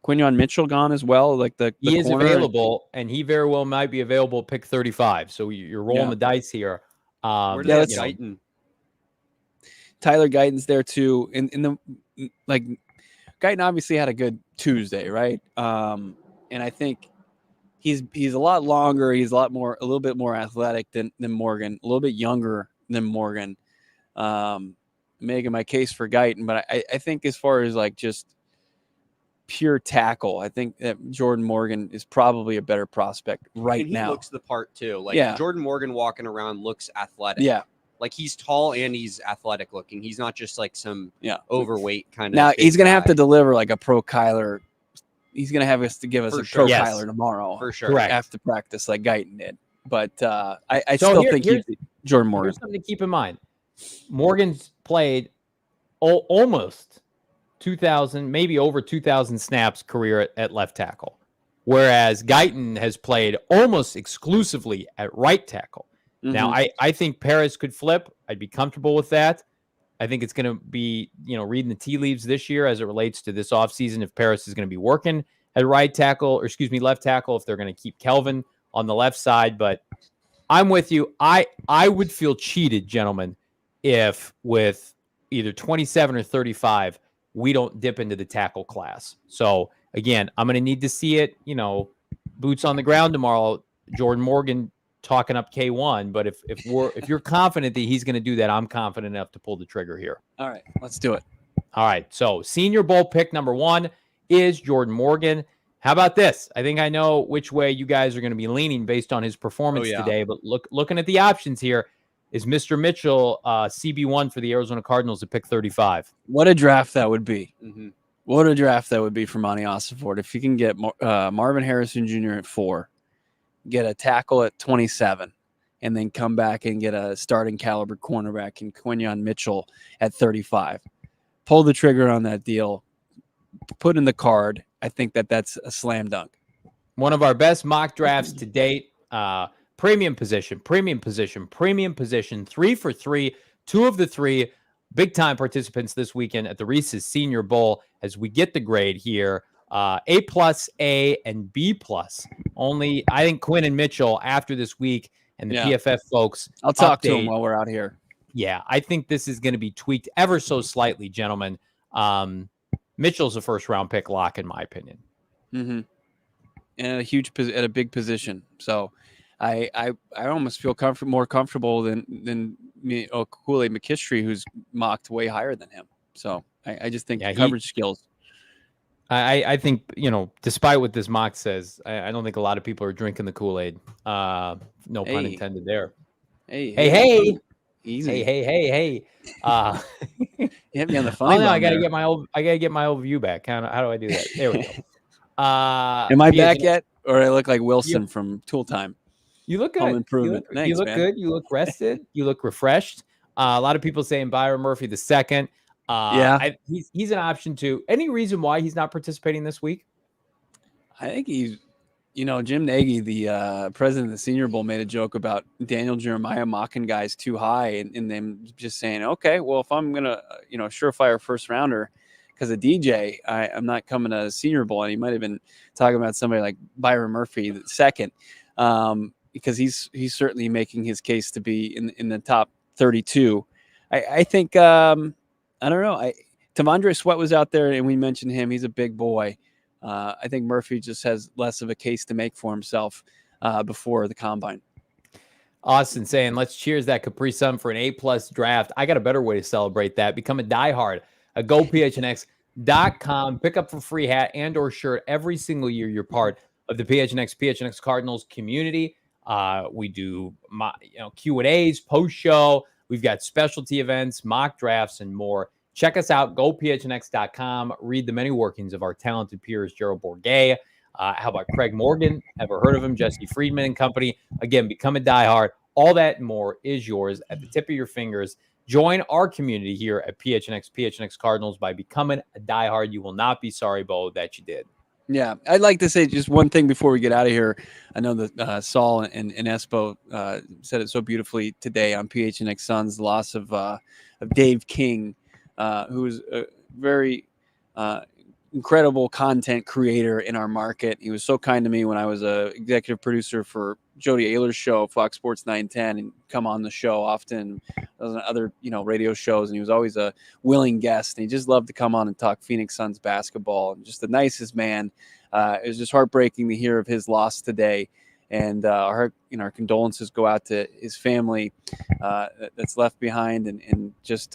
Quinyon Mitchell gone as well? Like he is available, and he very well might be available at pick 35. So you're rolling the dice here. Where do they have Guyton? Tyler Guyton's there too. In the like, Guyton obviously had a good Tuesday, right? And I think he's a lot longer. He's a little bit more athletic than Morgan, a little bit younger than Morgan. Making my case for Guyton, but I think as far as like just pure tackle, I think that Jordan Morgan is probably a better prospect right now. He looks the part too. Like Jordan Morgan walking around looks athletic. Yeah. Like he's tall and he's athletic looking. He's not just like some overweight kind of. Now he's going to have to deliver like a pro Kyler. He's going to have to give us a pro Kyler tomorrow. For sure. After practice like Guyton did. But I still think he's Jordan Morgan. Here's something to keep in mind. Morgan's played almost 2,000, maybe over 2,000 snaps career at left tackle, whereas Guyton has played almost exclusively at right tackle. Mm-hmm. Now, I think Paris could flip. I'd be comfortable with that. I think it's going to be, reading the tea leaves this year as it relates to this offseason, if Paris is going to be working at left tackle, if they're going to keep Kelvin on the left side. But I'm with you. I would feel cheated, gentlemen, if with either 27 or 35, we don't dip into the tackle class. So again, I'm going to need to see it, boots on the ground tomorrow, Jordan Morgan talking up K1. But if you're confident that he's going to do that, I'm confident enough to pull the trigger here. All right, let's do it. All right. So Senior Bowl pick number 1 is Jordan Morgan. How about this? I think I know which way you guys are going to be leaning based on his performance today, but looking at the options here, is Mr. Mitchell CB1 for the Arizona Cardinals at pick 35. What a draft that would be. Mm-hmm. What a draft that would be for Monty Ossenford. If you can get Marvin Harrison Jr. at 4, get a tackle at 27, and then come back and get a starting caliber cornerback in Quinyon Mitchell at 35. Pull the trigger on that deal. Put in the card. I think that's a slam dunk. One of our best mock drafts to date. Premium position, 3 for 3, 2 of the 3 big-time participants this weekend at the Reese's Senior Bowl as we get the grade here. A+, A, and B+. Only, I think, Quinn and Mitchell after this week and the PFF folks. I'll talk to them while we're out here. Yeah, I think this is going to be tweaked ever so slightly, gentlemen. Mitchell's a first-round pick lock, in my opinion. Mm-hmm. And at a big position. So I almost feel more comfortable than Kool-Aid McKistry, who's mocked way higher than him. So I just think coverage skills. I think, despite what this mock says, I don't think a lot of people are drinking the Kool-Aid. No pun intended there. Hey. Easy. Hey. You hit me on the phone. I gotta get my old view back. How do I do that? There we go. Am I back yet? Or I look like Wilson from Tool Time? You look good. Home improvement. You look good. You look rested. You look refreshed. A lot of people saying Byron Murphy the second. He's an option too. Any reason why he's not participating this week? I think he's, Jim Nagy, the president of the Senior Bowl, made a joke about Daniel Jeremiah mocking guys too high and them just saying, okay, well, if I'm going to, surefire first rounder because of DJ, I'm not coming to Senior Bowl. And he might have been talking about somebody like Byron Murphy the second. Because he's certainly making his case to be in the top 32. I think, I don't know. T'Vondre Sweat was out there, and we mentioned him. He's a big boy. I think Murphy just has less of a case to make for himself before the combine. Austin saying, let's cheers that Capri Sun for an A+ draft. I got a better way to celebrate that. Become a diehard at GoPHNX.com. Pick up for free hat and or shirt every single year you're part of the PHNX Cardinals community. We do Q&As, post-show. We've got specialty events, mock drafts, and more. Check us out, GoPHNX.com. Read the many workings of our talented peers, Gerald Bourguet. How about Craig Morgan? Ever heard of him? Jesse Friedman and company. Again, become a diehard. All that and more is yours at the tip of your fingers. Join our community here at PHNX Cardinals by becoming a diehard. You will not be sorry, Bo, that you did. Yeah, I'd like to say just one thing before we get out of here. I know that Saul and Espo said it so beautifully today on PHNX Suns, the loss of Dave King, who is a very incredible content creator in our market. He was so kind to me when I was a executive producer for Jody Ayler's show, Fox Sports 910, and come on the show often, other radio shows, and he was always a willing guest, and he just loved to come on and talk Phoenix Suns basketball, and just the nicest man. It was just heartbreaking to hear of his loss today, and our condolences go out to his family that's left behind, and just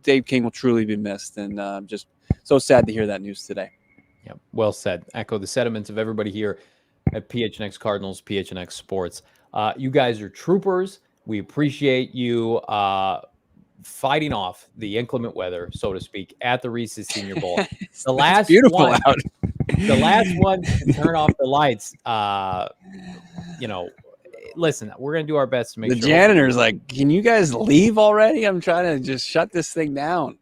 Dave King will truly be missed, and just so sad to hear that news today. Yeah, well said. Echo the sentiments of everybody here at PHNX Cardinals, PHNX Sports. You guys are troopers. We appreciate you fighting off the inclement weather, so to speak, at the Reese's Senior Bowl. The last beautiful one, out. The last one to turn off the lights. Listen, we're gonna do our best to make the sure. The janitor's like, "Can you guys leave already? I'm trying to just shut this thing down."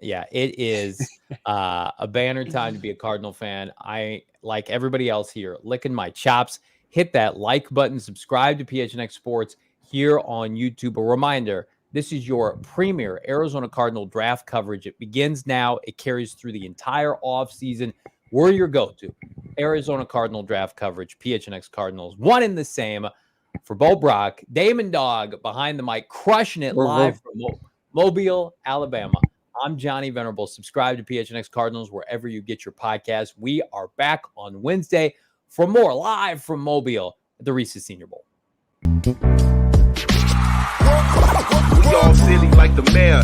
Yeah, it is a banner time to be a Cardinal fan. I, like everybody else here, licking my chops. Hit that like button, subscribe to PHNX Sports here on YouTube. A reminder, this is your premier Arizona Cardinal draft coverage. It begins now. It carries through the entire offseason. We're your go-to Arizona Cardinal draft coverage, PHNX Cardinals. One and the same for Bo Brack, Damon Dog behind the mic, crushing it live from Mobile, Alabama. I'm Johnny Venerable. Subscribe to PHNX Cardinals wherever you get your podcast. We are back on Wednesday for more live from Mobile at the Reese's Senior Bowl. We all silly like the mayor.